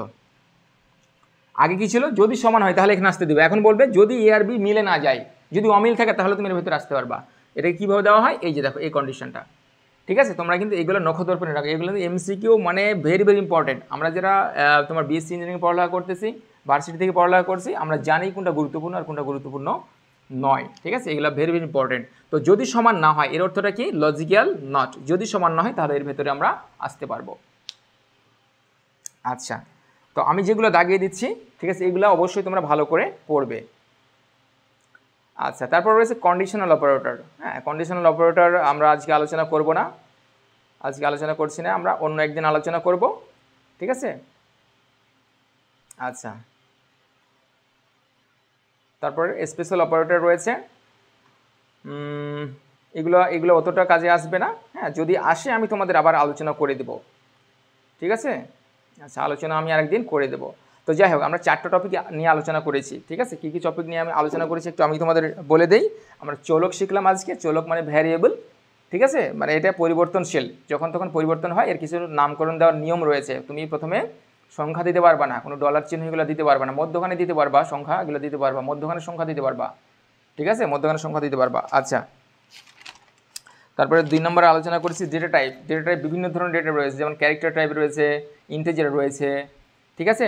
আগে কি ছিল, যদি সমান হয় তাহলে এখানে আসতে দেবে, এখন বলবে যদি এ আর বি মিলে না যায়, যদি অমিল থাকে তাহলে তুমি এর ভিতরে আসতে পারবা। এটা কীভাবে দেওয়া হয়, এই যে দেখো এই কন্ডিশনটা, ঠিক আছে। তোমরা কিন্তু এগুলো নখদর্পণে রাখো, এগুলো এমসিকিউ মানে ভেরি ভেরি ইম্পর্টেন্ট। আমরা যারা তোমার বিএসসি ইঞ্জিনিয়ারিং পড়ালেখা করতেছি, ভার্সিটি থেকে পড়ালেখা করছি, আমরা জানি কোনটা গুরুত্বপূর্ণ আর কোনটা গুরুত্বপূর্ণ নয়, ঠিক আছে। এগুলো ভেরি ভেরি ইম্পর্টেন্ট। তো যদি সমান না হয় এর অর্থটা কি, লজিক্যাল নট, যদি সমান না হয় তাহলে এর ভেতরে আমরা আসতে পারবো। আচ্ছা তো আমি যেগুলো দাগিয়ে দিচ্ছি, ঠিক আছে, এগুলো অবশ্যই তোমরা ভালো করে পড়বে। আচ্ছা তারপর রয়েছে কন্ডিশনাল অপারেটর। হ্যাঁ কন্ডিশনাল অপারেটর আমরা আজকে আলোচনা করব না, আজকে আলোচনা করছি না, আমরা অন্য একদিন আলোচনা করব, ঠিক আছে। আচ্ছা, তারপরে স্পেশাল অপারেটর রয়েছে, এগুলো এগুলো অতটা কাজে আসবে না। হ্যাঁ, যদি আসে আমি তোমাদের আবার আলোচনা করে দেব, ঠিক আছে? আচ্ছা, আলোচনা আমি আরেকদিন করে দেব। তো যাই হোক, আমরা 4টা টপিক নিয়ে আলোচনা করেছি, ঠিক আছে? কী কী টপিক নিয়ে আমি আলোচনা করেছি একটু আমি তোমাদের বলে দেই। আমরা চলক শিখলাম আজকে। চলক মানে ভ্যারিয়েবল, ঠিক আছে? মানে এটা পরিবর্তনশীল, যখন তখন পরিবর্তন হয়, এর কিছু নামকরণ দেওয়ার নিয়ম রয়েছে। তুমি প্রথমে সংখ্যা দিতে পারবা না, কোনো ডলার চিহ্ন এগুলো দিতে পারবা না, মধ্যখানে দিতে পারবা সংখ্যা, এগুলো দিতে পারবা, মধ্যখানে সংখ্যা দিতে পারবা, ঠিক আছে? মধ্যখানে সংখ্যা দিতে পারবা। আচ্ছা, তারপরে 2 নম্বরে আলোচনা করেছি ডেটা টাইপ। ডেটা টাইপ বিভিন্ন ধরনের ডেটা রয়েছে, যেমন ক্যারেক্টার টাইপ রয়েছে, ইন্টিজার রয়েছে, ঠিক আছে?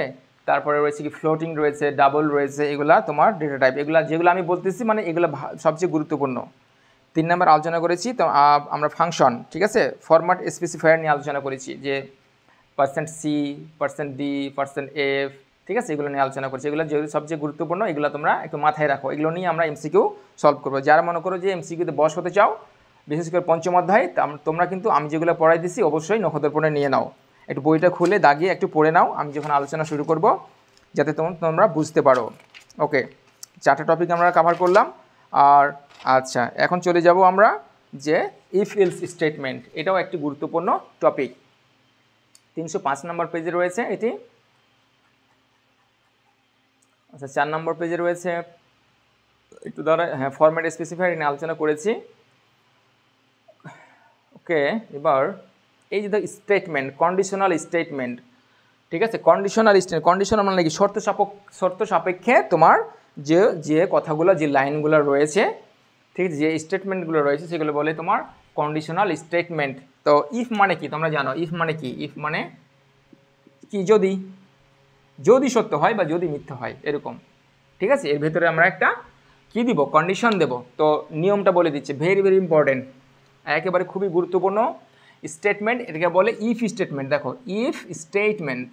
তারপরে রয়েছে কি ফ্লোটিং রয়েছে, ডাবল রয়েছে, এগুলা তোমার ডেটা টাইপ। এগুলা যেগুলো আমি বলতেছি মানে এগুলো সবচেয়ে গুরুত্বপূর্ণ। 3 নম্বর আলোচনা করেছি তো আমরা ফাংশন, ঠিক আছে, ফরম্যাট স্পেসিফায়ার নিয়ে আলোচনা করেছি, যে %c, %d, %f, ঠিক আছে? এগুলো নিয়ে আলোচনা করছি। এগুলো যেগুলো সবচেয়ে গুরুত্বপূর্ণ, এগুলো তোমরা একটু মাথায় রাখো। এগুলো নিয়ে আমরা এমসিকিউ সলভ করবো। যারা মনে করো যে এমসিকিউতে বস হতে চাও, বিশেষ করে পঞ্চম অধ্যায়, তোমরা কিন্তু আমি যেগুলো পড়াই দিচ্ছি অবশ্যই নখদর্পণে নিয়ে নাও, একটু বইটা খুলে দাগিয়ে একটু পড়ে নাও আমি যখন আলোচনা শুরু করব, যাতে তোমরা বুঝতে পারো। ওকে, 4টা টপিক আমরা কভার করলাম। আর আচ্ছা, এখন চলে যাব আমরা যে ইফ এলস স্টেটমেন্ট। এটাও একটি গুরুত্বপূর্ণ টপিক। 305 নম্বর পেজে রয়েছে এটি। আচ্ছা, 4 নম্বর পেজে রয়েছে, একটু দ্বারা, হ্যাঁ, ফরম্যাট স্পেসিফায়ার নিয়ে আলোচনা করেছি। ওকে, এবার এই যে স্টেটমেন্ট, কন্ডিশনাল স্টেটমেন্ট, ঠিক আছে? কন্ডিশনাল স্টেটমেন্ট, কন্ডিশনাল মানে কি? শর্ত সাপেক্ষে তোমার যে কথাগুলো, যে লাইনগুলো রয়েছে, ঠিক আছে, যে স্টেটমেন্টগুলো রয়েছে, সেগুলো বলে তোমার কন্ডিশনাল স্টেটমেন্ট। তো ইফ মানে কি তোমরা জানো? ইফ মানে কি? ইফ মানে কি? যদি সত্য হয় বা যদি মিথ্যা হয়, এরকম, ঠিক আছে? এর ভেতরে আমরা একটা কি দিব? কন্ডিশন দেব। তো নিয়মটা বলে দিচ্ছে, ভেরি ভেরি ইম্পর্টেন্ট, একেবারে খুবই গুরুত্বপূর্ণ স্টেটমেন্ট। এটাকে বলে ইফ স্টেটমেন্ট। দেখো, ইফ স্টেটমেন্ট,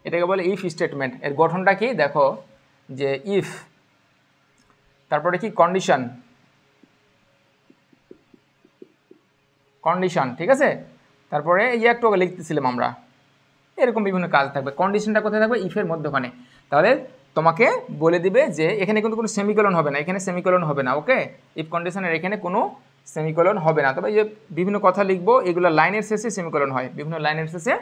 এটাকে বলে ইফ স্টেটমেন্ট। এর গঠনটা কি দেখো, যে ইফ, তারপরে কি কন্ডিশন, ঠিক আছে? তারপরে এই যে একটু আগে লিখতেছিলাম আমরা, এরকম বিভিন্ন কাজ থাকবে। কন্ডিশনটা কোথায় থাকবে? ইফের মধ্যখানে। তাহলে তোমাকে বলে দিবে যে এখানে কিন্তু কোনো সেমিকোলন হবে না, এখানে সেমিকোলন হবে না। ওকে, ইফ কন্ডিশনের এখানে কোনো সেমিকোলন হবে না। তবে এই যে বিভিন্ন কথা লিখবো, এগুলো লাইনের শেষে সেমিকোলন হয়, বিভিন্ন লাইনের শেষে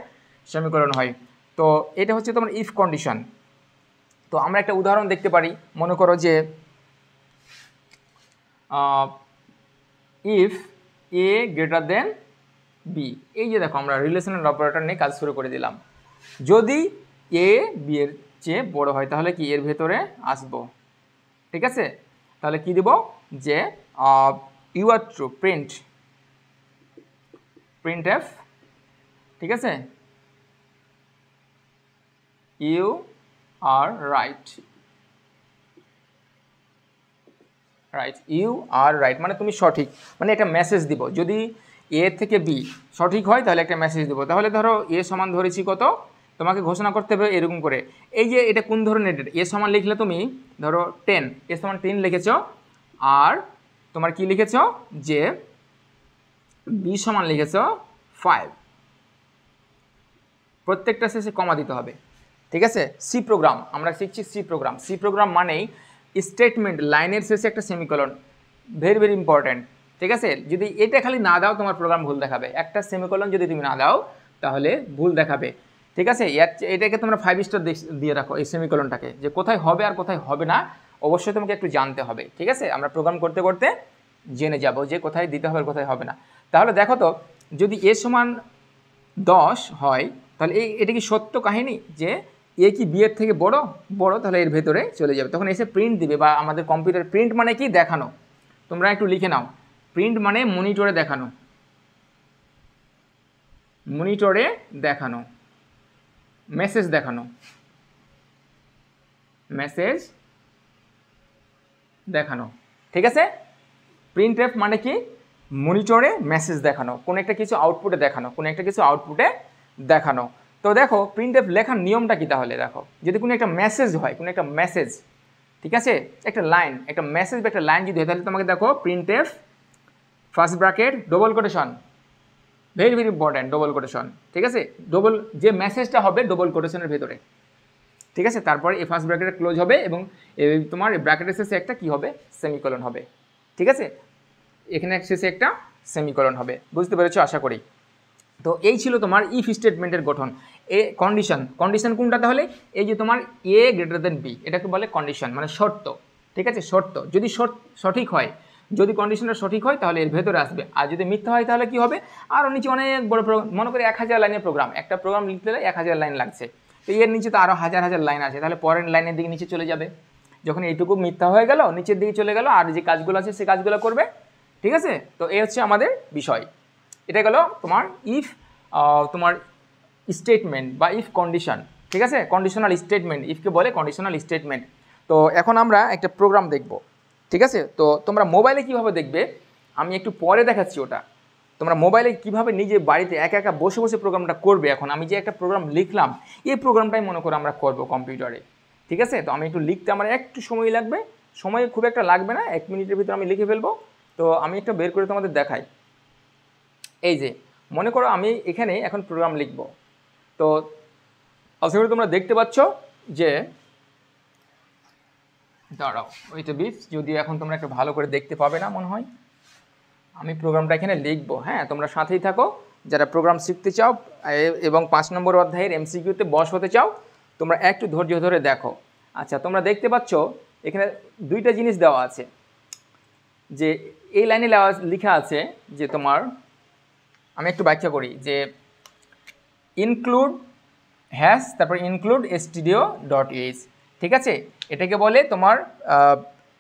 সেমিকোলন হয়। তো এটা হচ্ছে তোমার ইফ কন্ডিশন। তো আমরা একটা উদাহরণ দেখতে পারি। মনে করো যে if A greater then B. এই যে দেখো, আমরা রিলেশনাল অপারেটর নিয়ে কাজ শুরু করে দিলাম। যদি এ বি এর চেয়ে বড় হয়, তাহলে কি এর ভেতরে আসবো, ঠিক আছে? তাহলে কি দেব? যে you are true, print F, ঠিক আছে, you are right, you are right মানে তুমি সঠিক, মানে একটা মেসেজ দিব। যদি এ থেকে বি সঠিক হয় তাহলে একটা মেসেজ দেবো। তাহলে ধরো এ সমান ধরেছি কত, তোমাকে ঘোষণা করতে হবে এরকম করে। এই যে এটা কোন ধরনের ডেটা? এ সমান লিখলে তুমি ধরো 10, এ সমান 10 লিখেছ, আর তোমার কি লিখেছ যে বি সমান লিখেছ 5, প্রত্যেকটা শেষে কমা দিতে হবে, ঠিক আছে? সি প্রোগ্রাম আমরা শিখছি, সি প্রোগ্রাম মানেই স্টেটমেন্ট, লাইনের শেষে একটা সেমিকোলন, ভেরি ভেরি ইম্পর্ট্যান্ট, ঠিক আছে? যদি এটা খালি না দাও তোমার প্রোগ্রাম ভুল দেখাবে। একটা সেমিকোলন যদি তুমি না দাও তাহলে ভুল দেখাবে, ঠিক আছে? এটাকে তোমরা 5 স্টার দিয়ে রাখো, এই সেমিকোলনটাকে, যে কোথায় হবে আর কোথায় হবে না অবশ্যই তোমাকে একটু জানতে হবে, ঠিক আছে? আমরা প্রোগ্রাম করতে করতে জেনে যাব যে কোথায় দিতে হবে আর কোথায় হবে না। তাহলে দেখো তো, যদি এ সমান 10 হয় তাহলে এটা কি সত্য কাহিনী যে এ কি বি এর থেকে বড়? তাহলে এর ভেতরে চলে যাবে, তখন এসে প্রিন্ট দিবে। বা আমাদের কম্পিউটার প্রিন্ট মানে কি? দেখানো। তোমরা একটু লিখে নাও, প্রিন্ট মানে মনিটরে দেখানো, মেসেজ দেখানো, ঠিক আছে? প্রিন্ট এফ মানে কি? মনিটরে মেসেজ দেখানো, কোনো একটা কিছু আউটপুটে দেখানো, তো দেখো প্রিন্ট এফ লেখার নিয়মটা কি? তাহলে দেখো, যদি কোনো একটা মেসেজ হয়, ঠিক আছে, একটা লাইন, একটা মেসেজ বা একটা লাইন যদি হয়, তাহলে তোমাকে দেখো print F first bracket double quotation, very very important double quotation, ঠিক আছে। ডবল যে মেসেজটা হবে ডবল কোটেশনের ভেতরে, ঠিক আছে। তারপরে এই ফার্স্ট ব্র্যাকেটটা ক্লোজ হবে এবং তোমার ব্র্যাকেটের শেষে একটা কি হবে, সেমিকোলন হবে, ঠিক আছে। এখানে শেষে একটা সেমিকোলন হবে, বুঝতে পেরেছো আশা করি। তো এই ছিল তোমার ইফ স্টেটমেন্টের গঠন। এ কন্ডিশন কোনটা তাহলে, এই যে তোমার এ গ্রেটার দেন বি, এটাকে বলে কন্ডিশন, মানে শর্ত, ঠিক আছে। শর্ত যদি সঠিক হয়, যদি কন্ডিশনটা সঠিক হয় তাহলে এর ভেতরে আসবে, আর যদি মিথ্যা হয় তাহলে কি হবে, আরও নিচে অনেক বড় প্রোগ্রাম, মনে করে 1000 লাইনের প্রোগ্রাম, একটা প্রোগ্রাম লিখতে গেলে 1000 লাইন লাগছে, তো এর নিচে তো আরও হাজার হাজার লাইন আছে, তাহলে পরের লাইনের দিকে নিচে চলে যাবে। যখন এইটুকু মিথ্যা হয়ে গেল নিচের দিকে চলে গেল, আর যে কাজগুলো আছে সে কাজগুলো করবে, ঠিক আছে। তো এই হচ্ছে আমাদের বিষয়। এটা গেল তোমার ইফ তোমার স্টেটমেন্ট বা ইফ কন্ডিশন, ঠিক আছে। কন্ডিশনাল স্টেটমেন্ট, ইফকে বলে কন্ডিশনাল স্টেটমেন্ট। তো এখন আমরা একটা প্রোগ্রাম দেখব, ঠিক আছে। তো তোমরা মোবাইলে কিভাবে দেখবে আমি একটু পরে দেখাচ্ছি ওটা। তোমরা মোবাইলে কিভাবে নিজে বাড়িতে একা একা বসে বসে প্রোগ্রামটা করবে, এখন আমি যে একটা প্রোগ্রাম লিখলাম এই প্রোগ্রামটাই মনে করে আমরা করব কম্পিউটারে, ঠিক আছে। তো আমি একটু লিখতে আমার একটু সময় লাগবে, সময় খুব একটা লাগবে না, 1 মিনিটের ভিতরে আমি লিখে ফেলবো। তো আমি একটা বের করে তোমাদের দেখাই। এই যে মনে করো আমি এখানে এখন প্রোগ্রাম লিখব। তো আশা করি তোমরা দেখতে পাচ্ছ যে, দাঁড়াও ওইটা বিচ, যদি এখন তোমরা একটু ভালো করে দেখতে পাবে না মনে হয়, আমি প্রোগ্রামটা এখানে লিখব। হ্যাঁ, তোমরা সাথেই থাকো, যারা প্রোগ্রাম শিখতে চাও এবং 5 নম্বর অধ্যায়ের এমসিকিউতে বশ হতে চাও, তোমরা একটু ধৈর্য ধরে দেখো। আচ্ছা, তোমরা দেখতে পাচ্ছ এখানে দুইটা জিনিস দেওয়া আছে, যে এই লাইনে লেখা আছে যে তোমার, আমি একটু ব্যাখ্যা করি, যে ইনক্লুড হ্যাশ তারপর ইনক্লুড stdio.h, ঠিক আছে। এটাকে বলে তোমার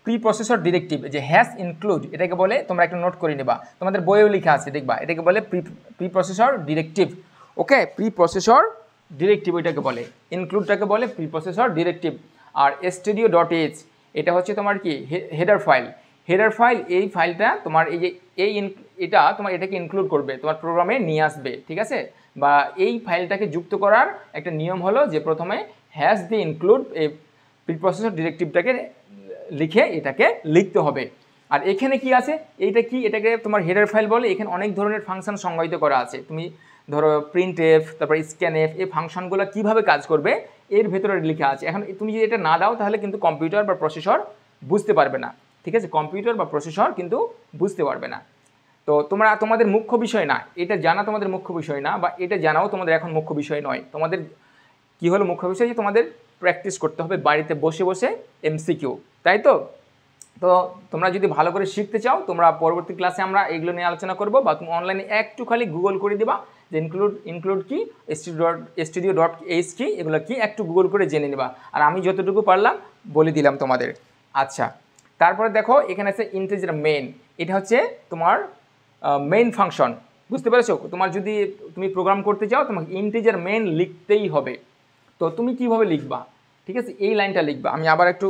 প্রি প্রসেসর ডিরেক্টিভ, যে হ্যাশ ইনক্লুড এটাকে বলে, তোমরা একটু নোট করে নেবা, তোমাদের বইয়েও লেখা আছে দেখবা, এটাকে বলে প্রি প্রসেসর ডিরেক্টিভ। ওকে, প্রি প্রসেসর ডিরেক্টিভ ওইটাকে বলে, ইনক্লুডটাকে বলে প্রি প্রসেসর ডিরেক্টিভ। আর stdio.h এটা হচ্ছে তোমার কি হেডার ফাইল। হেডার ফাইল, এই ফাইলটা তোমার এই যে এটা তোমার এটাকে ইনক্লুড করবে, তোমার প্রোগ্রামে নিয়ে আসবে, ঠিক আছে। বা এই ফাইলটাকে যুক্ত করার একটা নিয়ম হলো যে প্রথমে হ্যাশ দিয়ে ইনক্লুড এই প্রিপ্রসেসর ডিরেক্টিভটাকে লিখে এটাকে লিখতে হবে। আর এখানে কি আছে, এইটা কি, এটাকে তোমার হেডার ফাইল বলে। এখানে অনেক ধরনের ফাংশন সংজ্ঞায়িত করা আছে। তুমি ধরো প্রিন্ট এফ, তারপর স্ক্যান এফ, এই ফাংশনগুলো কীভাবে কাজ করবে এর ভেতরে লেখা আছে। এখন তুমি যদি এটা না দাও তাহলে কিন্তু কম্পিউটার বা প্রসেসর বুঝতে পারবে না, ঠিক আছে। কম্পিউটার বা প্রসেসর কিন্তু বুঝতে পারবে না। তো তোমাদের মুখ্য বিষয় না, এটা জানা তোমাদের মুখ্য বিষয় না, বা এটা জানাও তোমাদের এখন মুখ্য বিষয় নয়। তোমাদের কি হলো মুখ্য বিষয়, যে তোমাদের প্র্যাকটিস করতে হবে বাড়িতে বসে বসে এমসিকিউ, তাই তো। তো তোমরা যদি ভালো করে শিখতে চাও, তোমরা পরবর্তী ক্লাসে আমরা এগুলো নিয়ে আলোচনা করব, বা তুমি অনলাইনে একটু খালি গুগল করে দিবা যে ইনক্লুড কি, stdio.h কি, এগুলো কি একটু গুগল করে জেনে নিবা। আর আমি যতটুকু পারলাম বলে দিলাম তোমাদের। আচ্ছা, তারপরে দেখো এখানে আছে ইন্টিজার মেইন, এটা হচ্ছে তোমার মেইন ফাংশন, বুঝতে পেরেছো। তোমার যদি তুমি প্রোগ্রাম করতে চাও তোমাকে ইন্টিজার মেইন লিখতেই হবে। তো তুমি কিভাবে লিখবা, ঠিক আছে, এই লাইনটা লিখবা। আমি আবার একটু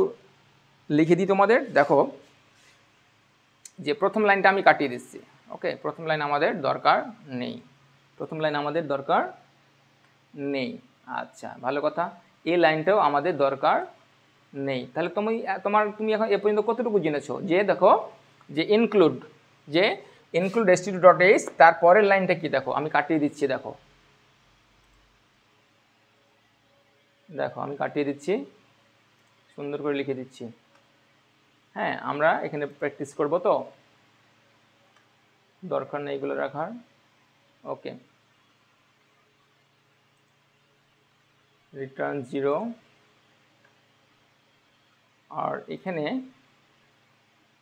লিখে দিই তোমাদের, দেখো যে প্রথম লাইনটা আমি কাটিয়ে দিচ্ছি। ওকে, প্রথম লাইন আমাদের দরকার নেই, প্রথম লাইন আমাদের দরকার নেই। আচ্ছা, ভালো কথা, এই লাইনটাও আমাদের দরকার নেই। তাহলে তুমি এখন এ পর্যন্ত কতটুকু জেনেছো, যে দেখো যে ইনক্লুড stdio.h, তারপরের লাইনটা কি দেখো, আমি কাটিয়ে দিচ্ছি, দেখো আমি কাটিয়ে দিচ্ছি, সুন্দর করে লিখে দিচ্ছি। হ্যাঁ, আমরা এখানে প্র্যাকটিস করব, তো দরকার নেই এগুলো রাখার। ওকে, রিটার্ন 0, আর এখানে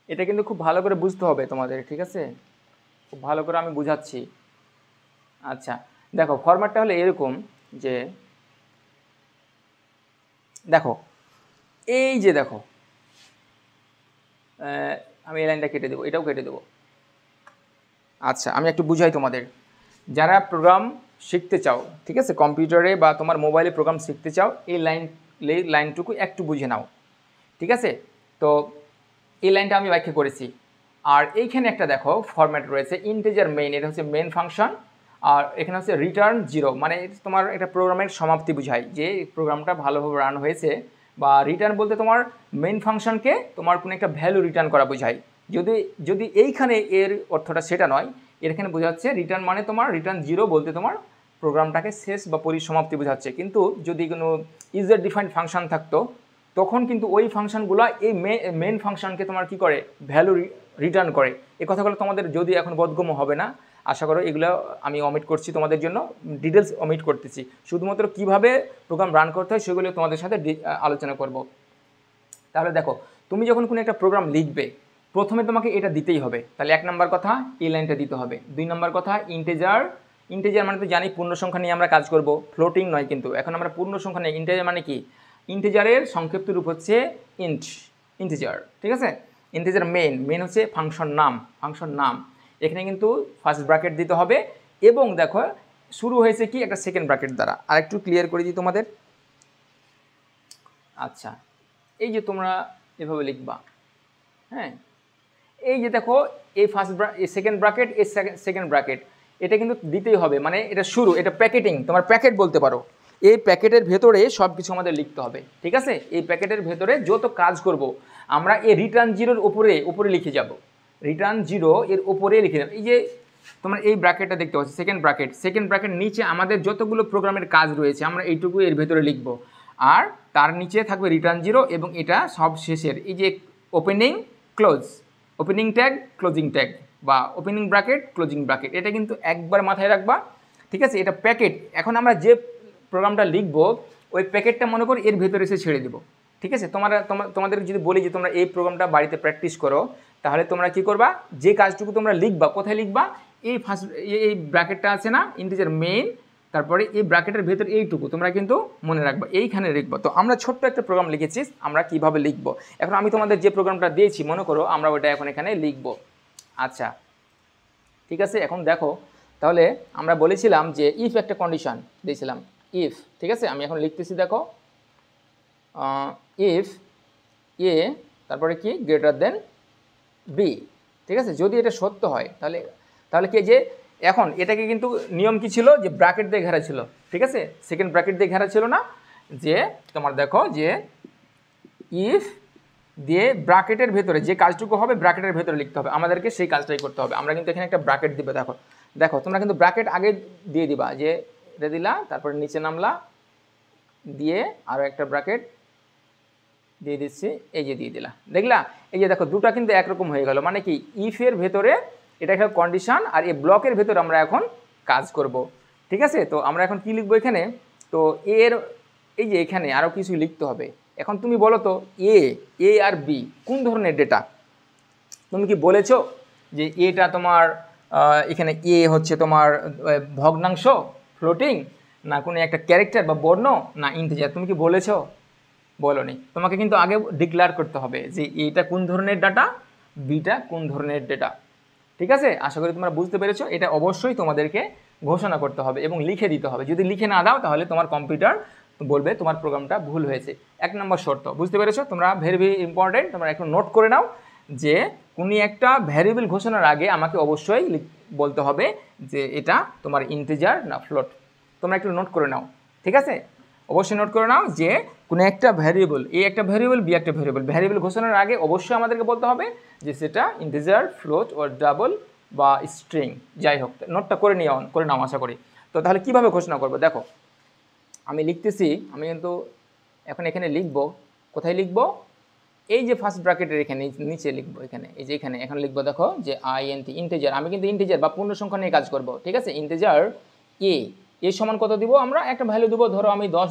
এটা কিন্তু খুব ভালো করে বুঝতে হবে তোমাদের, ঠিক আছে, খুব ভালো করে আমি বুঝাচ্ছি। আচ্ছা, দেখো ফরম্যাটটা হলো এরকম, যে দেখো এই যে দেখো, আমি এই লাইনটা কেটে দেবো, এটাও কেটে দেবো। আচ্ছা, আমি একটু বুঝাই তোমাদের, যারা প্রোগ্রাম শিখতে চাও, ঠিক আছে, কম্পিউটারে বা তোমার মোবাইলে প্রোগ্রাম শিখতে চাও, এই লাইনটুকু একটু বুঝে নাও, ঠিক আছে। তো এই লাইনটা আমি ব্যাখ্যা করেছি। আর এইখানে একটা দেখো ফরম্যাট রয়েছে ইন্টিজার মেইন, এটা হচ্ছে মেইন ফাংশন। আর এখানে হচ্ছে রিটার্ন 0, মানে তোমার একটা প্রোগ্রামের সমাপ্তি বোঝায়, যে প্রোগ্রামটা ভালোভাবে রান হয়েছে। বা রিটার্ন বলতে তোমার মেইন ফাংশনকে তোমার কোনো একটা ভ্যালু রিটার্ন করা বোঝায়। যদি এইখানে এর অর্থটা সেটা নয়, এখানে বোঝাচ্ছে রিটার্ন মানে তোমার রিটার্ন 0 বলতে তোমার প্রোগ্রামটাকে শেষ বা পরিসমাপ্তি বোঝাচ্ছে। কিন্তু যদি কোনো ইউজার ডিফাইন্ড ফাংশন থাকতো তখন কিন্তু ওই ফাংশনগুলো এই মেন ফাংশনকে তোমার কি করে ভ্যালু রিটার্ন করে। এই কথাগুলো তোমাদের যদি এখন বোধগম্য হবে না, আশা করো এগুলো আমি অমিট করছি তোমাদের জন্য, ডিটেলস অমিট করতেছি, শুধুমাত্র কিভাবে প্রোগ্রাম রান করতে হয় সেগুলো তোমাদের সাথে আলোচনা করব। তাহলে দেখো, তুমি যখন কোনো একটা প্রোগ্রাম লিখবে প্রথমে তোমাকে এটা দিতেই হবে। তাহলে 1 নম্বর কথা এই লাইনটা দিতে হবে। 2 নম্বর কথা ইন্টিজার মানে তো জানি পূর্ণ সংখ্যা নিয়ে আমরা কাজ করব, ফ্লোটিং নয়। কিন্তু এখন আমরা পূর্ণ সংখ্যা নেই। ইন্টিজার মানে কি? ইন্টিজারের সংক্ষিপ্ত রূপ হচ্ছে ইন্টিজার, ঠিক আছে। ইন্টিজার মেন হচ্ছে ফাংশন নাম। এখানে কিন্তু ফার্স্ট ব্র্যাকেট দিতে হবে এবং দেখো শুরু হয়েছে কি একটা সেকেন্ড ব্র্যাকেট দ্বারা। আর একটু ক্লিয়ার করে দিই তোমাদের। আচ্ছা, এই যে তোমরা এভাবে লিখবা, হ্যাঁ, এই যে দেখো এই সেকেন্ড ব্র্যাকেট, এই সেকেন্ড ব্র্যাকেট, এটা কিন্তু দিতেই হবে। মানে এটা শুরু, এটা প্যাকেটিং, তোমার প্যাকেট বলতে পারো। এই প্যাকেটের ভেতরে সব কিছু আমাদের লিখতে হবে, ঠিক আছে। এই প্যাকেটের ভেতরে যত কাজ করব আমরা এই রিটার্ন 0-র উপরে লিখে যাব। রিটার্ন 0 এর উপরে লিখে যাব। এই যে তোমরা এই ব্র্যাকেটটা দেখতে পাচ্ছ, সেকেন্ড ব্র্যাকেট নিচে আমাদের যতগুলো প্রোগ্রামের কাজ রয়েছে আমরা এইটুকু এর ভেতরে লিখব। আর তার নিচে থাকবে রিটার্ন 0 এবং এটা সব শেষের এই যে ওপেনিং ট্যাগ, ক্লোজিং ট্যাগ বা ওপেনিং ব্র্যাকেট, ক্লোজিং ব্র্যাকেট, এটা কিন্তু একবার মাথায় রাখবা, ঠিক আছে। এটা প্যাকেট। এখন আমরা যে প্রোগ্রামটা লিখব ওই প্যাকেটটা মনে করো এর ভেতরে এসে ছেড়ে দেবো, ঠিক আছে। তোমাদের যদি বলি যে তোমরা এই প্রোগ্রামটা বাড়িতে প্র্যাকটিস করো, তাহলে তোমরা কি করবা, যে কাজটুকু তোমরা লিখবা কোথায় লিখবা, এই ব্র্যাকেটটা আছে না ইন্টিজার মেইন, তারপরে এই ব্র্যাকেটের ভেতর এইটুকু তোমরা কিন্তু মনে রাখবা, এইখানে লিখবো। তো আমরা ছোট্ট একটা প্রোগ্রাম লিখেছি, আমরা কিভাবে লিখবো। এখন আমি তোমাদের যে প্রোগ্রামটা দিয়েছি মনে করো আমরা ওটা এখন এখানে লিখবো। আচ্ছা, ঠিক আছে। এখন দেখো, তাহলে আমরা বলেছিলাম যে ইফ একটা কন্ডিশন দিয়েছিলাম, ইফ, ঠিক আছে। আমি এখন লিখতেছি, দেখো ইফ এ তারপরে কি গ্রেটার দেন বি, ঠিক আছে। যদি এটা সত্য হয় তাহলে কি, যে এখন এটাকে কিন্তু নিয়ম কি ছিল, যে ব্র্যাকেট দিয়ে ঘেরা ছিল, ঠিক আছে। সেকেন্ড ব্র্যাকেট দিয়ে ঘেরা ছিল না, যে তোমার দেখো যে ইফ দিয়ে ব্র্যাকেটের ভেতরে যে কাজটুকু হবে ব্র্যাকেটের ভেতরে লিখতে হবে, আমাদেরকে সেই কাজটাই করতে হবে। আমরা কিন্তু এখানে একটা ব্র্যাকেট দিবে, দেখো তোমরা কিন্তু ব্র্যাকেট আগে দিয়ে দিবা, যে এটা দিলা, তারপরে নিচে নামলা, দিয়ে আরও একটা ব্র্যাকেট দিয়ে দিচ্ছি, এই যে দিয়ে দিলা, দেখলা। এই যে দেখো দুটো কিন্তু একরকম হয়ে গেল। মানে কি, ইফের ভেতরে এটা একটা কন্ডিশন আর এই ব্লকের ভেতরে আমরা এখন কাজ করব, ঠিক আছে। তো আমরা এখন কি লিখবো এখানে, তো এই যে এখানে আরও কিছু লিখতে হবে। এখন তুমি বলো তো এ আর বি কোন ধরনের ডেটা? তুমি কি বলেছো যে এটা তোমার এখানে এ হচ্ছে তোমার ভগ্নাংশ, ফ্লোটিং, না কোনো একটা ক্যারেক্টার বা বর্ণ, না ইন্টিজার? তুমি কি বলেছো? বলোনি। তোমাকে কিন্তু আগে ডিক্লেয়ার করতে হবে যে এটা কোন ধরনের ডাটা, বিটা কোন ধরনের ডেটা, ঠিক আছে। আশা করি তোমরা বুঝতে পেরেছো। এটা অবশ্যই তোমাদেরকে ঘোষণা করতে হবে এবং লিখে দিতে হবে। যদি লিখে না দাও তাহলে তোমার কম্পিউটার বলবে তোমার প্রোগ্রামটা ভুল হয়েছে। 1 নম্বর শর্ত, বুঝতে পেরেছো? তোমরা ভেরি ইম্পর্টেন্ট, তোমরা একটু নোট করে নাও যে কোনো একটা ভ্যারিয়েবল ঘোষণার আগে আমাকে অবশ্যই বলতে হবে যে এটা তোমার ইন্টিজার না ফ্লোট। তোমরা একটু নোট করে নাও, ঠিক আছে। অবশ্যই নোট করে নাও যে কোনো একটা ভ্যারিয়েবল, এ একটা ভ্যারিয়েবল, বি একটা ভ্যারিয়েবল ঘোষণার আগে অবশ্যই আমাদেরকে বলতে হবে যে সেটা ইন্টিজার, ফ্লোট ও ডাবল বা স্ট্রিং, যাই হোক। নোটটা করে নাও আশা করি। তো তাহলে কীভাবে ঘোষণা করবো, দেখো আমি লিখতেছি। আমি কিন্তু এখন এখানে লিখবো, কোথায় লিখবো, এই যে ফার্স্ট ব্র্যাকেটের এখানে নিচে লিখবো, এখানে এই যে এখানে এখন লিখবো, দেখো যে ইন্টিজার। আমি কিন্তু ইন্টিজার বা পূর্ণ সংখ্যা নিয়ে কাজ করব, ঠিক আছে। ইন্টিজার এ সমান কত দিব, আমরা একটা ভ্যালু দেবো, ধরো আমি 10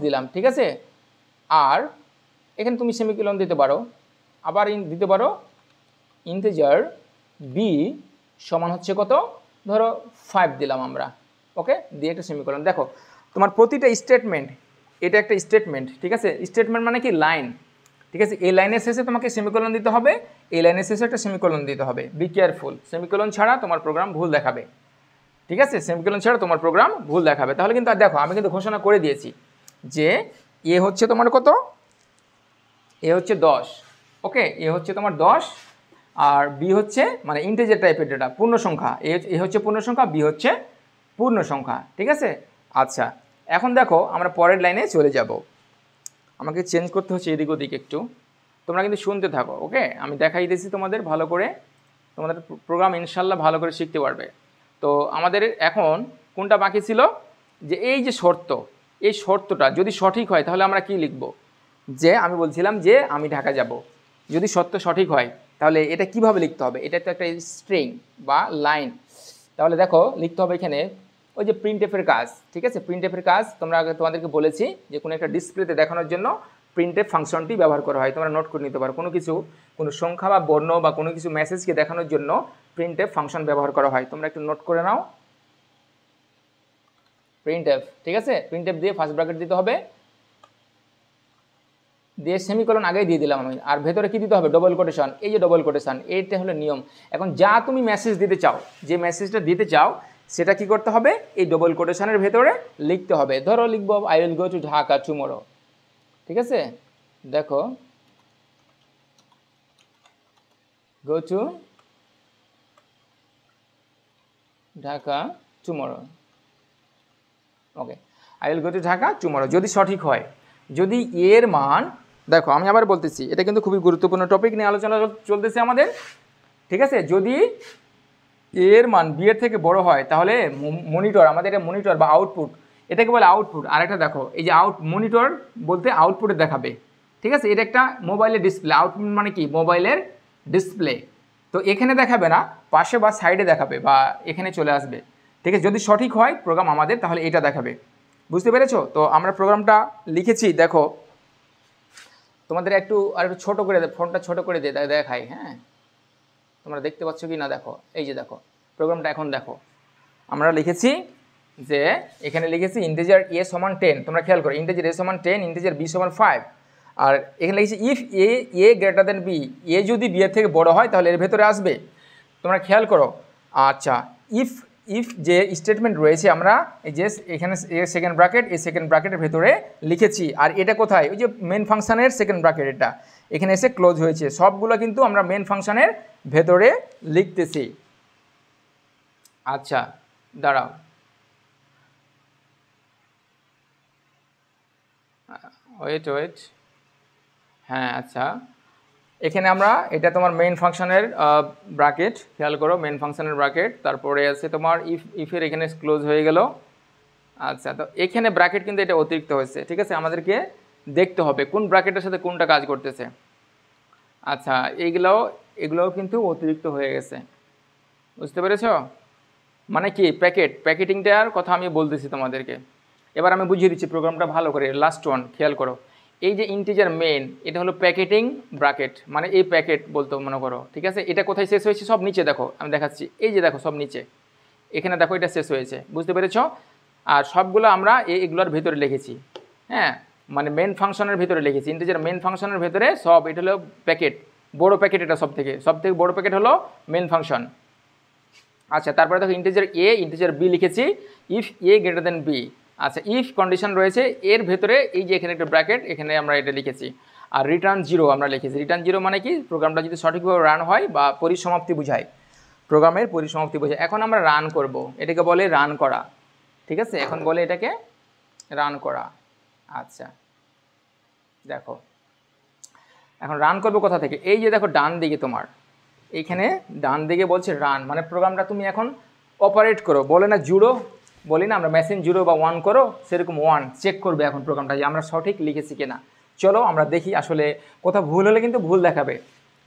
দিলাম, ঠিক আছে। আর এখানে তুমি সেমিকোলন দিতে পারো, আবার দিতে পারো ইন্টিজার বি সমান হচ্ছে কত, ধরো 5 দিলাম আমরা, ওকে, দিয়ে একটা সেমিকোলন। দেখো তোমার প্রতিটা স্টেটমেন্ট, এটা একটা স্টেটমেন্ট, ঠিক আছে। স্টেটমেন্ট মানে কি, লাইন, ঠিক আছে। এই লাইনের শেষে তোমাকে সেমিকোলন দিতে হবে, এই লাইনের শেষে একটা সেমিকোলন দিতে হবে। বি কেয়ারফুল, সেমিকোলন ছাড়া তোমার প্রোগ্রাম ভুল দেখাবে, ঠিক আছে। সেমিকোলন ছাড়া তোমার প্রোগ্রাম ভুল দেখাবে। তাহলে কিন্তু আর দেখো আমি কিন্তু ঘোষণা করে দিয়েছি যে এ হচ্ছে তোমার কত, এ হচ্ছে 10, ওকে, এ হচ্ছে তোমার 10, আর বি হচ্ছে মানে ইন্টিজার টাইপের ডেটা, পূর্ণ সংখ্যা। এ হচ্ছে পূর্ণ সংখ্যা, বি হচ্ছে পূর্ণ সংখ্যা, ঠিক আছে। আচ্ছা, এখন দেখো আমরা পরের লাইনে চলে যাব। আমাকে চেঞ্জ করতে হচ্ছে এদিক ওদিক একটু, তোমরা কিন্তু শুনতে থাকো, ওকে। আমি দেখাই দিয়েছি তোমাদের ভালো করে। তোমাদের প্রোগ্রাম ইনশাল্লাহ ভালো করে শিখতে পারবে। তো আমাদের এখন কোনটা বাকি ছিল, যে এই যে শর্ত, এই শর্তটা যদি সঠিক হয় তাহলে আমরা কি লিখব, যে আমি বলছিলাম যে আমি ঢাকা যাব, যদি শর্ত সঠিক হয় তাহলে এটা কিভাবে লিখতে হবে, এটা তো একটা স্ট্রিং বা লাইন। তাহলে দেখো লিখতে হবে এখানে ওই যে প্রিন্টএফের কাজ, ঠিক আছে, প্রিন্টএফের কাজ তোমরা আগে তোমাদেরকে বলেছি যে কোনো একটা ডিসপ্লেতে দেখানোর জন্য প্রিন্টএফ ফাংশনটি ব্যবহার করা হয়, তোমরা নোট করে নিতে পারো। কোনো সংখ্যা বা বর্ণ বা কোনো কিছু মেসেজকে দেখানোর জন্য প্রিন্টএফ ফাংশন ব্যবহার করা হয়, তোমরা একটু নোট করে নাও। প্রিন্টএফ, ঠিক আছে, প্রিন্টএফ দিয়ে ফার্স্ট ব্র্যাকেট দিতে হবে, দিয়ে সেমিকোলন আগেই দিয়ে দিলাম আমি, আর ভেতরে কি দিতে হবে, ডবল কোটেশন। এই যে ডবল কোটেশন, এইটা হলো নিয়ম। এখন যা তুমি মেসেজ দিতে চাও, যে মেসেজটা দিতে চাও সেটা কি করতে হবে, এই ডবল কোটেশনের ভেতরে লিখতে হবে। ধরো লিখবো I will go to Dhaka tomorrow, ঠিক আছে, দেখো go to Dhaka tomorrow, okay, I will go to Dhaka tomorrow. যদি সঠিক হয়, যদি এর মান, দেখো আমি আবার বলতেছি, এটা কিন্তু খুবই গুরুত্বপূর্ণ টপিক নিয়ে আলোচনা চলতেছে আমাদের, ঠিক আছে, যদি এর মান বি এর থেকে বড় হয় তাহলে মনিটর, আমাদের এটা মনিটর বা আউটপুট, এটাকে বলে আউটপুট। আর একটা দেখো এই যে মনিটর বলতে আউটপুটে দেখাবে, ঠিক আছে, এটা একটা মোবাইলের ডিসপ্লে, আউটপুট মানে কি, মোবাইলের ডিসপ্লে। তো এখানে দেখাবে না, পাশে বা সাইডে দেখাবে বা এখানে চলে আসবে, ঠিক আছে। যদি সঠিক হয় প্রোগ্রাম আমাদের, তাহলে এটা দেখাবে, বুঝতে পেরেছো? তো আমরা প্রোগ্রামটা লিখেছি, দেখো তোমাদের আর একটু ছোটো করে ফোনটা ছোটো করে দেখাই, হ্যাঁ, তোমরা দেখতে পাচ্ছ কি না দেখো, এই যে দেখো প্রোগ্রামটা এখন দেখো, আমরা লিখেছি যে এখানে লিখেছি ইন্টিজার এ সমান 10, তোমরা খেয়াল করো, ইন্টিজার এ সমান 10, ইন্টিজার বি সমান 5, আর এখানে লিখেছি if A greater then b, a যদি বি এর থেকে বড় হয় তাহলে এর ভেতরে আসবে, তোমরা খেয়াল করো। আচ্ছা, ইফ যে স্টেটমেন্ট রয়েছে আমরা এই যে এখানে সেকেন্ড ব্র্যাকেট, এই সেকেন্ড ব্র্যাকেটের ভেতরে লিখেছি, আর এটা কোথায়, ওই যে মেন ফাংশনের সেকেন্ড ব্র্যাকেট, এটা এখানে এসে ক্লোজ হয়েছে, সবগুলো কিন্তু আমরা মেন ফাংশনের ভেতরে লিখতেছি। আচ্ছা দাঁড়াও, ওয়েট, হ্যাঁ আচ্ছা, এখানে আমরা এটা তোমার মেইন ফাংশনের ব্র্যাকেট, খেয়াল করো মেইন ফাংশনের ব্র্যাকেট, তারপরে আছে তোমার ইফের এখানে ক্লোজ হয়ে গেল। আচ্ছা, তো এখানে ব্র্যাকেট কিন্তু এটা অতিরিক্ত হয়েছে, ঠিক আছে, আমাদেরকে দেখতে হবে কোন ব্র্যাকেটের সাথে কোনটা কাজ করতেছে। আচ্ছা, এগুলোও কিন্তু অতিরিক্ত হয়ে গেছে, বুঝতে পেরেছ? মানে কি প্যাকেটিংটার কথা আমি বলতেছি তোমাদেরকে। এবার আমি বুঝিয়ে দিচ্ছি প্রোগ্রামটা ভালো করে, লাস্ট ওয়ান খেয়াল করো, এই যে ইন্টিজার মেইন, এটা হলো প্যাকেটিং ব্র্যাকেট, মানে এই প্যাকেট বলতে মনে করো, ঠিক আছে, এটা কোথায় শেষ হয়েছে, সব নিচে দেখো, আমি দেখাচ্ছি, এই যে দেখো সব নিচে, এখানে দেখো এটা শেষ হয়েছে, বুঝতে পেরেছ? আর সবগুলো আমরা এগুলোর ভেতরে লিখেছি, হ্যাঁ, মানে মেন ফাংশনের ভেতরে লিখেছি, ইন্টিজার মেন ফাংশনের ভেতরে সব, এটা হলো প্যাকেট, বড় প্যাকেট, এটা সব থেকে বড় প্যাকেট হলো মেন ফাংশন। আচ্ছা, তারপরে দেখো ইন্টিজার ইন্টিজার বি লিখেছি, if A greater then B. আচ্ছা, ইফ কন্ডিশন রয়েছে এর ভেতরে, এই যে এখানে একটা ব্র্যাকেট, এখানে আমরা এটা লিখেছি, আর রিটার্ন 0 আমরা লিখেছি। রিটার্ন 0 মানে কি, প্রোগ্রামটা যদি সঠিকভাবে রান হয় বা পরিসমাপ্তি বোঝায়, প্রোগ্রামের পরিসমাপ্তি বোঝায়। এখন আমরা রান করব, এটাকে বলে রান করা, ঠিক আছে, এখন বলে এটাকে রান করা। আচ্ছা দেখো, এখন রান করবো কোথা থেকে, এই যে দেখো ডান দিকে তোমার, এইখানে ডান দিকে বলছে রান, মানে প্রোগ্রামটা তুমি এখন অপারেট করো, বলে না জুড়ো, বলি না আমরা মেশিন 0 বা 1 করো, সেরকম 1 চেক করবে এখন প্রোগ্রামটা যে আমরা সঠিক লিখেছি কিনা। চলো আমরা দেখি, আসলে কোথাও ভুল হলে কিন্তু ভুল দেখাবে,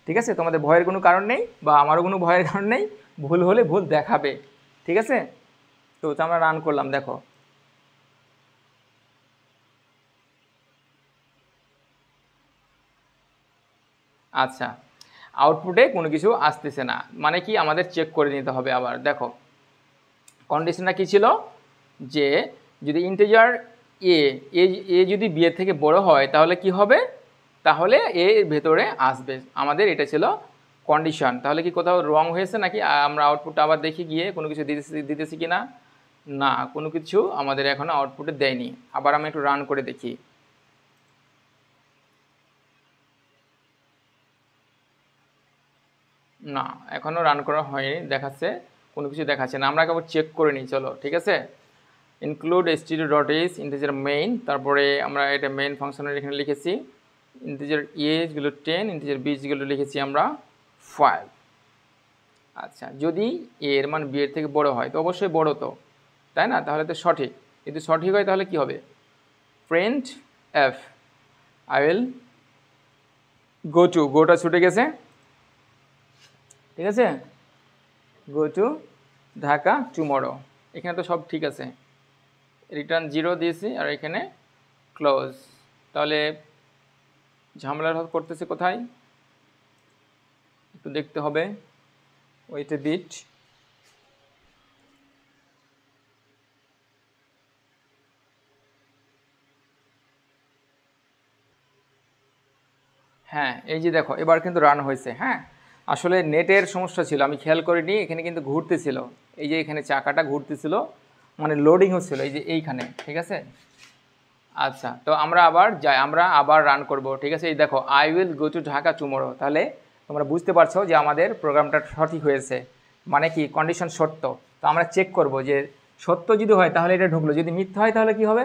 ঠিক আছে, তোমাদের ভয়ের কোনো কারণ নেই বা আমারও কোনো ভয়ের কারণ নেই, ভুল হলে ভুল দেখাবে, ঠিক আছে। তো আমরা রান করলাম, দেখো আচ্ছা, আউটপুটে কোনো কিছু আসতেছে না, মানে কি আমাদের চেক করে নিতে হবে আবার। দেখো কন্ডিশনটা কী ছিল, যে যদি ইন্টিজার এ যদি বি এর থেকে বড় হয় তাহলে কি হবে, তাহলে এর ভেতরে আসবে, আমাদের এটা ছিল কন্ডিশন। তাহলে কি কোথাও রং হয়েছে নাকি, আমরা আউটপুটটা আবার দেখি গিয়ে কোনো কিছু দিতেছি কি না, না কোনো কিছু আমাদের এখনও আউটপুটে দেয়নি। আবার আমি একটু রান করে দেখি, না এখনও রান করা হয়নি, দেখাচ্ছে কোনো কিছু দেখাচ্ছে না। আমরা একবার চেক করে নিই, চলো ঠিক আছে। ইনক্লুড stdio.h ইন্টিজার মেইন, তারপরে আমরা এটা মেইন ফাংশনের এখানে লিখেছি ইন্টিজার এগুলো 10, ইন্টিজার বিগুলো লিখেছি আমরা 5, আচ্ছা, যদি এ এর মান বি এর থেকে বড় হয় তো অবশ্যই বড়, তো তাই না? তাহলে তো সঠিক। যদি সঠিক হয় তাহলে কি হবে? প্রিন্ট এফ আই উইল গোটা ছুটে গেছে, ঠিক আছে, গো টু ঢাকা টুমরো। এখানে তো সব ঠিক আছে, রিটার্ন 0 দিয়েছি আর এখানে ক্লোজ। তাহলে ঝামেলার করতেছে কোথায় একটু দেখতে হবে, ওয়েট এ বিট। হ্যাঁ, এই যে দেখো এবার কিন্তু রান হয়েছে। হ্যাঁ, আসলে নেটের সমস্যা ছিল, আমি খেয়াল করিনি, এখানে কিন্তু ঘুরতেছিল, এই যে এখানে চাকাটা ঘুরতেছিল, মানে লোডিং হচ্ছিল এই যে এইখানে, ঠিক আছে। আচ্ছা, তো আমরা আবার যাই, আমরা আবার রান করব, ঠিক আছে। এই দেখো I will go to Dhaka tomorrow, তাহলে তোমরা বুঝতে পারছো যে আমাদের প্রোগ্রামটা সঠিক হয়েছে, মানে কি কন্ডিশন সত্য। তো আমরা চেক করব যে সত্য যদি হয় তাহলে এটা ঢুকলো, যদি মিথ্যা হয় তাহলে কি হবে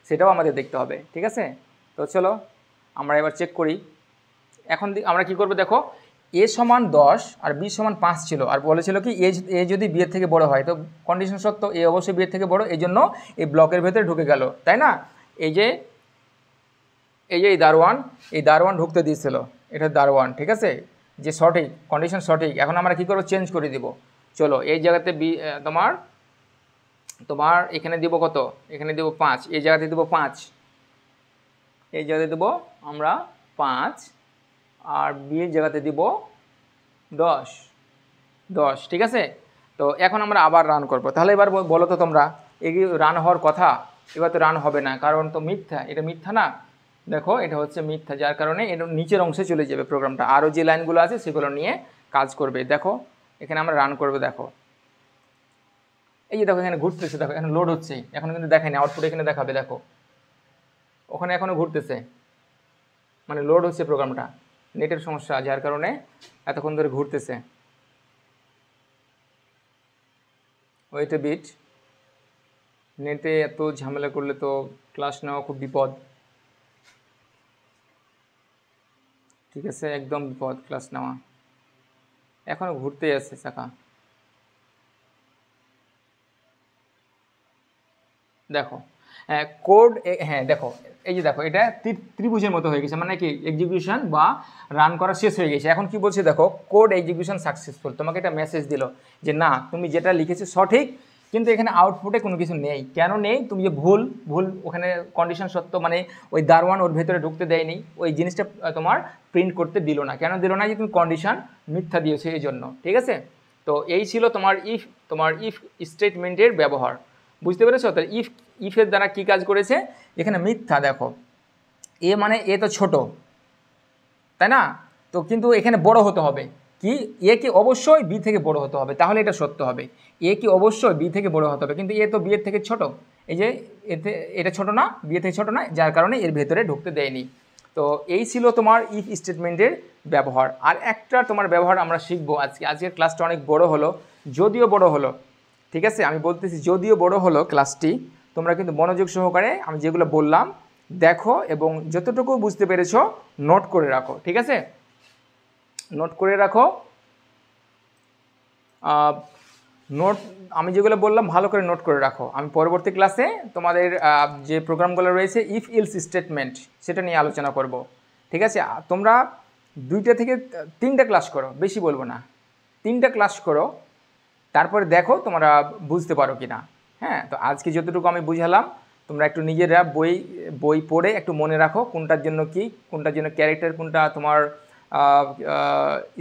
সেটাও আমাদের দেখতে হবে, ঠিক আছে। তো চলো আমরা এবার চেক করি। এখন আমরা কি করব, দেখো এ সমান 10 আর বি সমান 5 ছিল, আর বলেছিল কি এ যদি বি এর থেকে বড় হয়, তো কন্ডিশন সত্য, এ অবশ্যই বি এর থেকে বড়, এই জন্য এই ব্লকের ভেতরে ঢুকে গেল, তাই না। এই যে এই দারোয়ান ঢুকতে দিয়েছিল, এটা দারোয়ান, ঠিক আছে, যে সঠিক কন্ডিশন সঠিক। এখন আমরা কি করব, চেঞ্জ করে দিব। চলো এই জায়গাতে তোমার তোমার এখানে দিব কত, এখানে দেব 5, এই জায়গাতে দেব 5, এই জায়গাতে দেব আমরা 5, আর বি এর জায়গাতে দিব 10, ঠিক আছে। তো এখন আমরা আবার রান করব। তাহলে এবার বলো তো তোমরা, এগিয়ে রান হওয়ার কথা, এবার তো রান হবে না, কারণ তো মিথ্যা, এটা মিথ্যা না। দেখো এটা হচ্ছে মিথ্যা, যার কারণে এটা নিচের অংশে চলে যাবে প্রোগ্রামটা, আরও যে লাইনগুলো আছে সেগুলো নিয়ে কাজ করবে। দেখো এখানে আমরা রান করবে, দেখো এই যে দেখো এখানে ঘুরতেছে, দেখো এখানে লোড হচ্ছে, এখন কিন্তু দেখায়নি, আউটপুট এখানে দেখাবে, দেখো ওখানে এখনও ঘুরতেছে, মানে লোড হচ্ছে প্রোগ্রামটা, নেটের সমস্যা যার কারণে এতক্ষণ ধরে ঘুরতেছে। ওয়েট এ বিট, নেটে এত ঝামেলা করলে তো ক্লাস নেওয়া খুব বিপদ, ঠিক আছে, একদম বিপদ ক্লাস নেওয়া। এখনও ঘুরতেই আছে চাকা, দেখো কোড, হ্যাঁ দেখো এই যে দেখো এটা ত্রিভুজের মতো হয়ে গেছে, মানে কি এক্সিকিউশন বা রান করা শেষ হয়ে গেছে। এখন কি বলছে দেখো, কোড এক্সিকিউশন সাকসেসফুল, তোমাকে একটা মেসেজ দিল যে না তুমি যেটা লিখেছো সঠিক, কিন্তু এখানে আউটপুটে কোনো কিছু নেই। কেন নেই, তুমি যে ভুল ওখানে কন্ডিশন সত্য, মানে ওই দারোয়ান ওর ভেতরে ঢুকতে দেয়নি, ওই জিনিসটা তোমার প্রিন্ট করতে দিল না। কেন দিল না, যে তুমি কন্ডিশন মিথ্যা দিয়েছো এই জন্য, ঠিক আছে। তো এই ছিল তোমার ইফ স্টেটমেন্টের ব্যবহার, বুঝতে পেরেছো। তো ইফের দ্বারা কি কাজ করেছে, এখানে মিথ্যা, দেখো এ মানে এ তো ছোট, তাই না, তো কিন্তু এখানে বড় হতে হবে, কি এ কি অবশ্যই বি থেকে বড় হতে হবে, তাহলে এটা সত্য হবে। এ কি অবশ্যই বি থেকে বড় হতে হবে, কিন্তু এ তো বি এর থেকে ছোট, এই যে এটা ছোট না, বি এর থেকে ছোট না, যার কারণে এর ভেতরে ঢুকতে দেয়নি। তো এই ছিল তোমার ইফ স্টেটমেন্টের ব্যবহার। আর একটা তোমার ব্যবহার আমরা শিখবো আজকের ক্লাসটা অনেক বড় হলো, যদিও বড় হলো, ঠিক আছে, আমি বলতেছি যদিও বড় হলো ক্লাসটি, তোমরা কিন্তু মনোযোগ সহকারে আমি যেগুলো বললাম দেখো, এবং যতটুকু বুঝতে পেরেছো নোট করে রাখো, ঠিক আছে, নোট করে রাখো। নোট আমি যেগুলো বললাম ভালো করে নোট করে রাখো, আমি পরবর্তী ক্লাসে তোমাদের যে প্রোগ্রামগুলো রয়েছে ইফ ইলস স্টেটমেন্ট সেটা নিয়ে আলোচনা করব, ঠিক আছে। তোমরা 2টা থেকে 3টা ক্লাস করো, বেশি বলবো না, 3টা ক্লাস করো, তারপরে দেখো তোমরা বুঝতে পারো কি না। হ্যাঁ, তো আজকে যতটুকু আমি বুঝালাম তোমরা একটু নিজেরা বই পড়ে একটু মনে রাখো কোনটার জন্য কি, কোনটার জন্য ক্যারেক্টার কোনটা, তোমার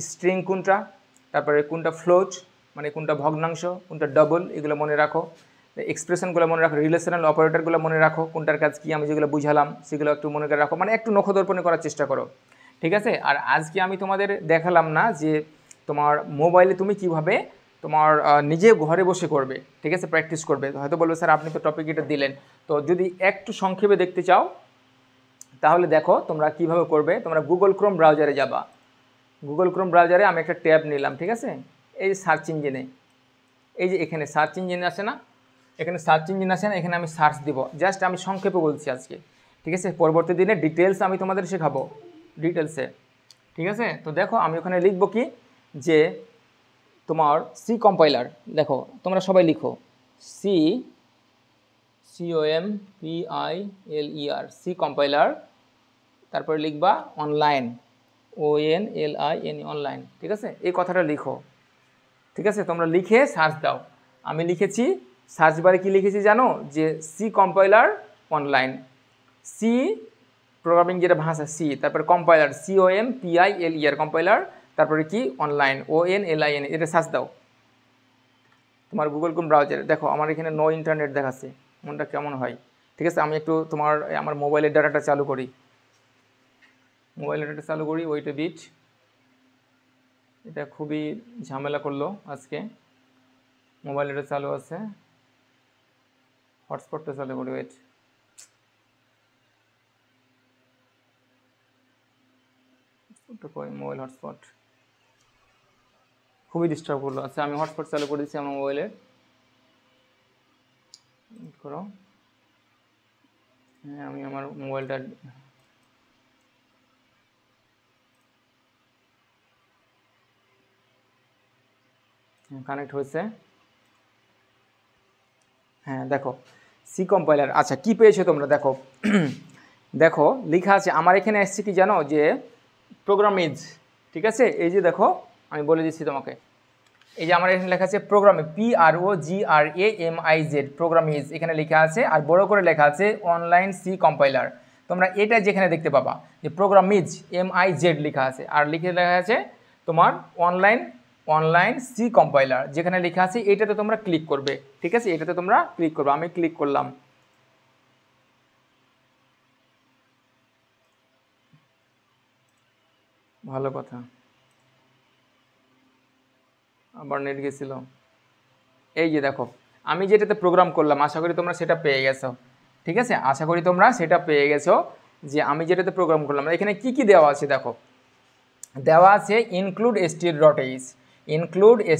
স্ট্রিং কোনটা, তারপরে কোনটা ফ্লোট মানে কোনটা ভগ্নাংশ, কোনটা ডবল, এগুলো মনে রাখো। এক্সপ্রেশনগুলো মনে রাখো, রিলেশনাল অপারেটরগুলো মনে রাখো, কোনটার কাজ কি আমি যেগুলো বুঝালাম সেগুলো একটু মনে করে রাখো, মানে একটু নখদর্পণে করার চেষ্টা করো, ঠিক আছে। আর আজকে আমি তোমাদের দেখালাম না যে তোমার মোবাইলে তুমি কিভাবে তোমার নিজে ঘরে বসে করবে, ঠিক আছে, প্র্যাকটিস করবে। হয়তো বলবে স্যার আপনি তো টপিক এটা দিলেন, তো যদি একটু সংক্ষেপে দেখতে চাও তাহলে দেখো তোমরা কিভাবে করবে। তোমরা গুগল ক্রোম ব্রাউজারে যাবা, গুগল ক্রোম ব্রাউজারে আমি একটা ট্যাব নিলাম, ঠিক আছে, এই যে সার্চ ইঞ্জিনে, এই যে এখানে সার্চ ইঞ্জিন আছে না, এখানে সার্চ ইঞ্জিন আছে না, এখানে আমি সার্চ দিব, জাস্ট আমি সংক্ষেপে বলছি আজকে, ঠিক আছে, পরবর্তী দিনে ডিটেলস আমি তোমাদের শেখাবো ডিটেলসে, ঠিক আছে। তো দেখো আমি ওখানে লিখবো কি যে তোমার সি কম্পাইলার, দেখো তোমরা সবাই লিখো সি COMPILER সি কম্পাইলার, তারপরে লিখবা অনলাইন ONLINE অনলাইন, ঠিক আছে, এই কথাটা লিখো। ঠিক আছে, তোমরা লিখে সার্চ দাও। আমি লিখেছি সার্চ বারে কি লিখেছি জানো, যে C compiler online, C programming যেটা ভাষা সি, তারপরে কম্পাইলার COMPILER কম্পাইলার, তারপরে কি অনলাইন ONLIN, এটা সার্চ দাও তোমার গুগল ক্রোম ব্রাউজারে। দেখো আমার এখানে নো ইন্টারনেট দেখাচ্ছে, মনটা কেমন হয়। ঠিক আছে, আমি একটু আমার মোবাইলের ডাটাটা চালু করি, ওয়েট এ বিট। এটা খুবই ঝামেলা করলো আজকে, মোবাইল এটা চালু আছে, হটস্পটটা চালু করি, ওয়েট। মোবাইল হটস্পট খুবই ডিস্টার্ব করলো। আচ্ছা আমি হটস্পট চালু করে দিচ্ছি আমার মোবাইলে, করো। হ্যাঁ আমি আমার মোবাইলটা কানেক্ট হয়েছে। হ্যাঁ দেখো সি কম্পাইলার, আচ্ছা কি পেয়েছো তোমরা দেখো দেখো লেখা আছে আমার এখানে আসছে কি জানো, যে প্রোগ্রামিজ। ঠিক আছে, এই যে দেখো আমি বলে দিচ্ছি তোমাকে, এই যে আমার এখানে লেখা আছে প্রোগ্রামে PROGRAMIZ প্রোগ্রামিজ এখানে লেখা আছে, আর বড় করে লেখা আছে অনলাইন সি কম্পাইলার। তোমরা এটা যেখানে দেখতে পাবা যে প্রোগ্রামিজ MIZ লেখা আছে, আর লেখা আছে তোমার অনলাইন সি কম্পাইলার, যেখানে লেখা আছে এটাতে তোমরা ক্লিক করবে। ঠিক আছে, এটাতে তোমরা ক্লিক করবে, আমি ক্লিক করলাম। ভালো কথা, আবার নেট গেছিল। এই যে দেখো আমি যেটাতে প্রোগ্রাম করলাম, আশা করি তোমরা সেটা পেয়ে গেছো। ঠিক আছে, আশা করি তোমরা সেটা পেয়ে গেছো, যে আমি যেটাতে প্রোগ্রাম করলাম। এখানে কি কি দেওয়া আছে দেখো, দেওয়া আছে ইনক্লুড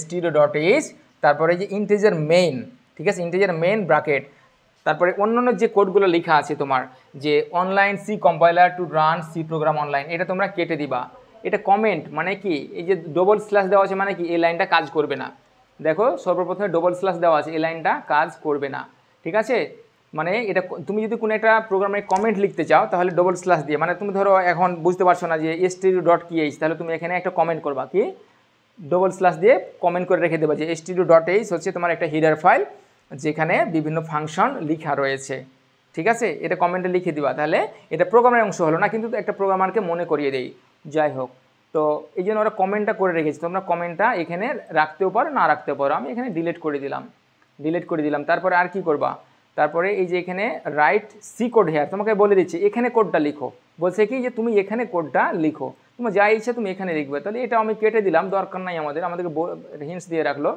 std.h, তারপরে যে ইন্টিজার মেইন, ঠিক আছে, ইন্টিজার মেইন ব্র্যাকেট, তারপরে অন্যান্য যে কোডগুলো লেখা আছে তোমার, যে online C compiler to run C program online, এটা তোমরা কেটে দিবা। এটা কমেন্ট মানে কি, এই যে ডবল স্ল্যাশ দেওয়া আছে মানে কি এই লাইনটা কাজ করবে না। দেখো সর্বপ্রথমে ডবল স্ল্যাশ দেওয়া আছে, এই লাইনটা কাজ করবে না। ঠিক আছে, মানে এটা তুমি যদি কোনো একটা প্রোগ্রামে কমেন্ট লিখতে চাও তাহলে ডবল স্ল্যাশ দিয়ে, মানে তুমি ধরো এখন বুঝতে পারছো না যে std.h, তাহলে তুমি এখানে একটা কমেন্ট করবা, কি ডবল স্ল্যাশ দিয়ে কমেন্ট করে রেখে দেবা যে std.h হচ্ছে তোমার একটা হিডার ফাইল, যেখানে বিভিন্ন ফাংশন লেখা রয়েছে। ঠিক আছে, এটা কমেন্টে লিখে দিবা, তাহলে এটা প্রোগ্রামের অংশ হলো না, কিন্তু একটা প্রোগ্রামারকে মনে করিয়ে দেই। যাই হোক, তো এই জন্য ওরা কমেন্টটা করে রেখেছে, তোমরা কমেন্টটা এখানে রাখতেও পারো না রাখতেও পারো। আমি এখানে ডিলিট করে দিলাম। তারপরে আর কি করবা, তারপরে এই যে এখানে রাইট সি কোড হেয়ার, তোমাকে বলে দিচ্ছি এখানে কোডটা লিখো। বলছে কি যে তুমি এখানে কোডটা লিখো, তোমার যা ইচ্ছা তুমি এখানে লিখবে। তাহলে এটা আমি কেটে দিলাম, দরকার নাই আমাদেরকে হিন্টস দিয়ে রাখলো।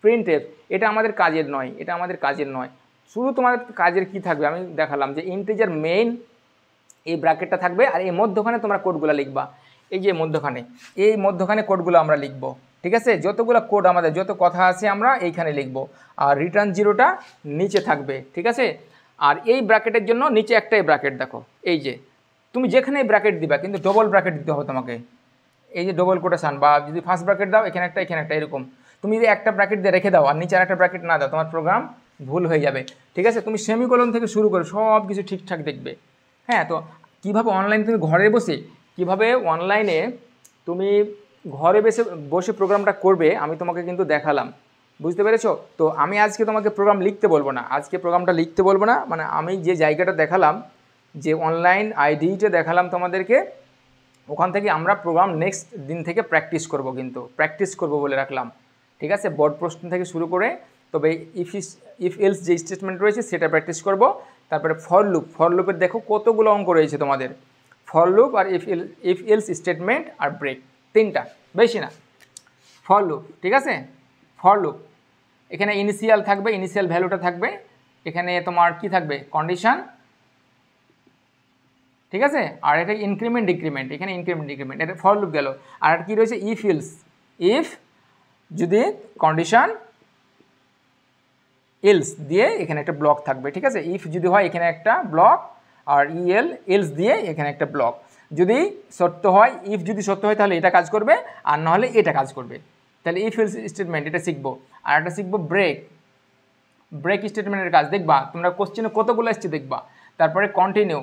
প্রিন্টএফ, এটা আমাদের কাজের নয়, শুধু তোমাদের কাজের কি থাকবে আমি দেখালাম, যে ইন্টিজার মেইন এই ব্র্যাকেটটা থাকবে, আর এই মধ্যখানে তোমরা কোডগুলো লিখবা। এই যে মধ্যখানে কোডগুলো আমরা লিখবো। ঠিক আছে, যতগুলো কোড আমাদের যত কথা আছে আমরা এইখানে লিখবো, আর রিটার্ন জিরোটা নিচে থাকবে। ঠিক আছে, আর এই ব্র্যাকেটের জন্য নিচে একটাই ব্র্যাকেট দেখো, এই যে তুমি যেখানে ব্র্যাকেট দিবা কিন্তু ডবল ব্র্যাকেট দিতে হবে তোমাকে, এই যে ডবল কোটেশন, বা যদি ফার্স্ট ব্র্যাকেট দাও এখানে একটা এরকম, তুমি যদি একটা ব্র্যাকেট দিয়ে রেখে দাও আর নিচে আর একটা ব্র্যাকেট না দাও, তোমার প্রোগ্রাম ভুল হয়ে যাবে। ঠিক আছে, তুমি সেমিকোলন থেকে শুরু করে সব কিছু ঠিকঠাক দেখবে। হ্যাঁ, তো কীভাবে অনলাইনে তুমি ঘরে বসে কীভাবে অনলাইনে তুমি ঘরে বসে প্রোগ্রামটা করবে আমি তোমাকে কিন্তু দেখালাম, বুঝতে পেরেছো? তো আমি আজকে তোমাকে প্রোগ্রাম লিখতে বলবো না, মানে আমি যে জায়গাটা দেখালাম, যে অনলাইন আইডিটা দেখালাম তোমাদেরকে, ওখান থেকে আমরা প্রোগ্রাম নেক্সট দিন থেকে প্র্যাকটিস করব বলে রাখলাম। ঠিক আছে, বোর্ড প্রশ্ন থেকে শুরু করে, তবে ইফ এলস যে স্টেটমেন্ট রয়েছে সেটা প্র্যাকটিস করব। তারপরে ফর লুপের দেখো কতগুলো অঙ্ক রয়েছে তোমাদের, ফর লুপ আর ইফ এলস স্টেটমেন্ট আর ব্রেক, তিনটা, বেশি না। ফর লুপ, ঠিক আছে, ফর লুপ এখানে ইনিশিয়াল থাকবে, ইনিশিয়াল ভ্যালুটা থাকবে, এখানে তোমার কি থাকবে কন্ডিশন, ঠিক আছে, আর এটা ইনক্রিমেন্ট ডিক্রিমেন্ট, এখানে ইনক্রিমেন্ট ডিক্রিমেন্ট, এটা ফর লুপ গেল। আর কি রয়েছে ইফ যদি কন্ডিশন এলস দিয়ে এখানে একটা ব্লক থাকবে। ঠিক আছে, ইফ যদি হয় এখানে একটা ব্লক, আর এলস দিয়ে এখানে একটা ব্লক। যদি সত্য হয়, ইফ যদি সত্য হয় তাহলে এটা কাজ করবে, আর নাহলে এটা কাজ করবে। তাহলে ইফ এলস স্টেটমেন্ট এটা শিখবো। আর একটা শিখবো ব্রেক, ব্রেক স্টেটমেন্টের কাজ দেখবা তোমরা কোশ্চেনে কতগুলো এসছে দেখবা। তারপরে কন্টিনিউ,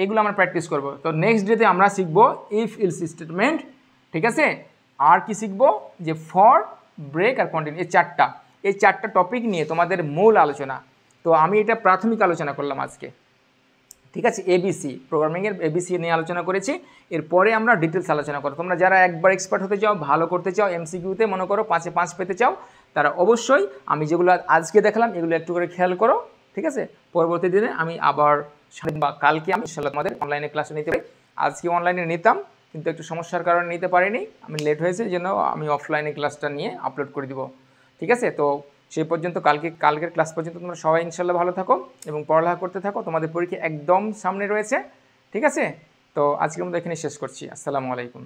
এগুলো আমরা প্র্যাকটিস করব। তো নেক্সট ডেতে আমরা শিখবো ইফ এলস স্টেটমেন্ট, ঠিক আছে। আর কি শিখবো যে ফর, ব্রেক আর কন্টিনিউ, এই চারটা টপিক নিয়ে তোমাদের মূল আলোচনা। তো আমি এটা প্রাথমিক আলোচনা করলাম আজকে, ঠিক আছে। এবিসি প্রোগ্রামিংয়ের এবিসি নিয়ে আলোচনা করেছি। এরপরে আমরা ডিটেলস আলোচনা করব। তোমরা যারা একবার এক্সপার্ট হতে চাও, ভালো করতে চাও, এমসিকিউতে মনে করো 5-এ 5 পেতে চাও, তারা অবশ্যই আমি যেগুলো আজকে দেখালাম এগুলো একটু করে খেয়াল করো, ঠিক আছে। পরবর্তী দিনে আমি আবার বা কালকে আমি ইনশাআল্লাহ তোমাদের অনলাইনে ক্লাসে নিতে পারি। আজকে অনলাইনে নিতাম কিন্তু একটু সমস্যার কারণে নিতে পারিনি, আমি লেট হয়েছে, এই জন্য আমি অফলাইনে ক্লাসটা নিয়ে আপলোড করে দিব, ঠিক আছে। তো সেই পর্যন্ত কালকের ক্লাস পর্যন্ত তোমরা সবাই ইনশাল্লাহ ভালো থাকো এবং পড়ালেখা করতে থাকো। তোমাদের পরীক্ষা একদম সামনে রয়েছে, ঠিক আছে। তো আজকের মতো এখানে শেষ করছি। আসসালামু আলাইকুম।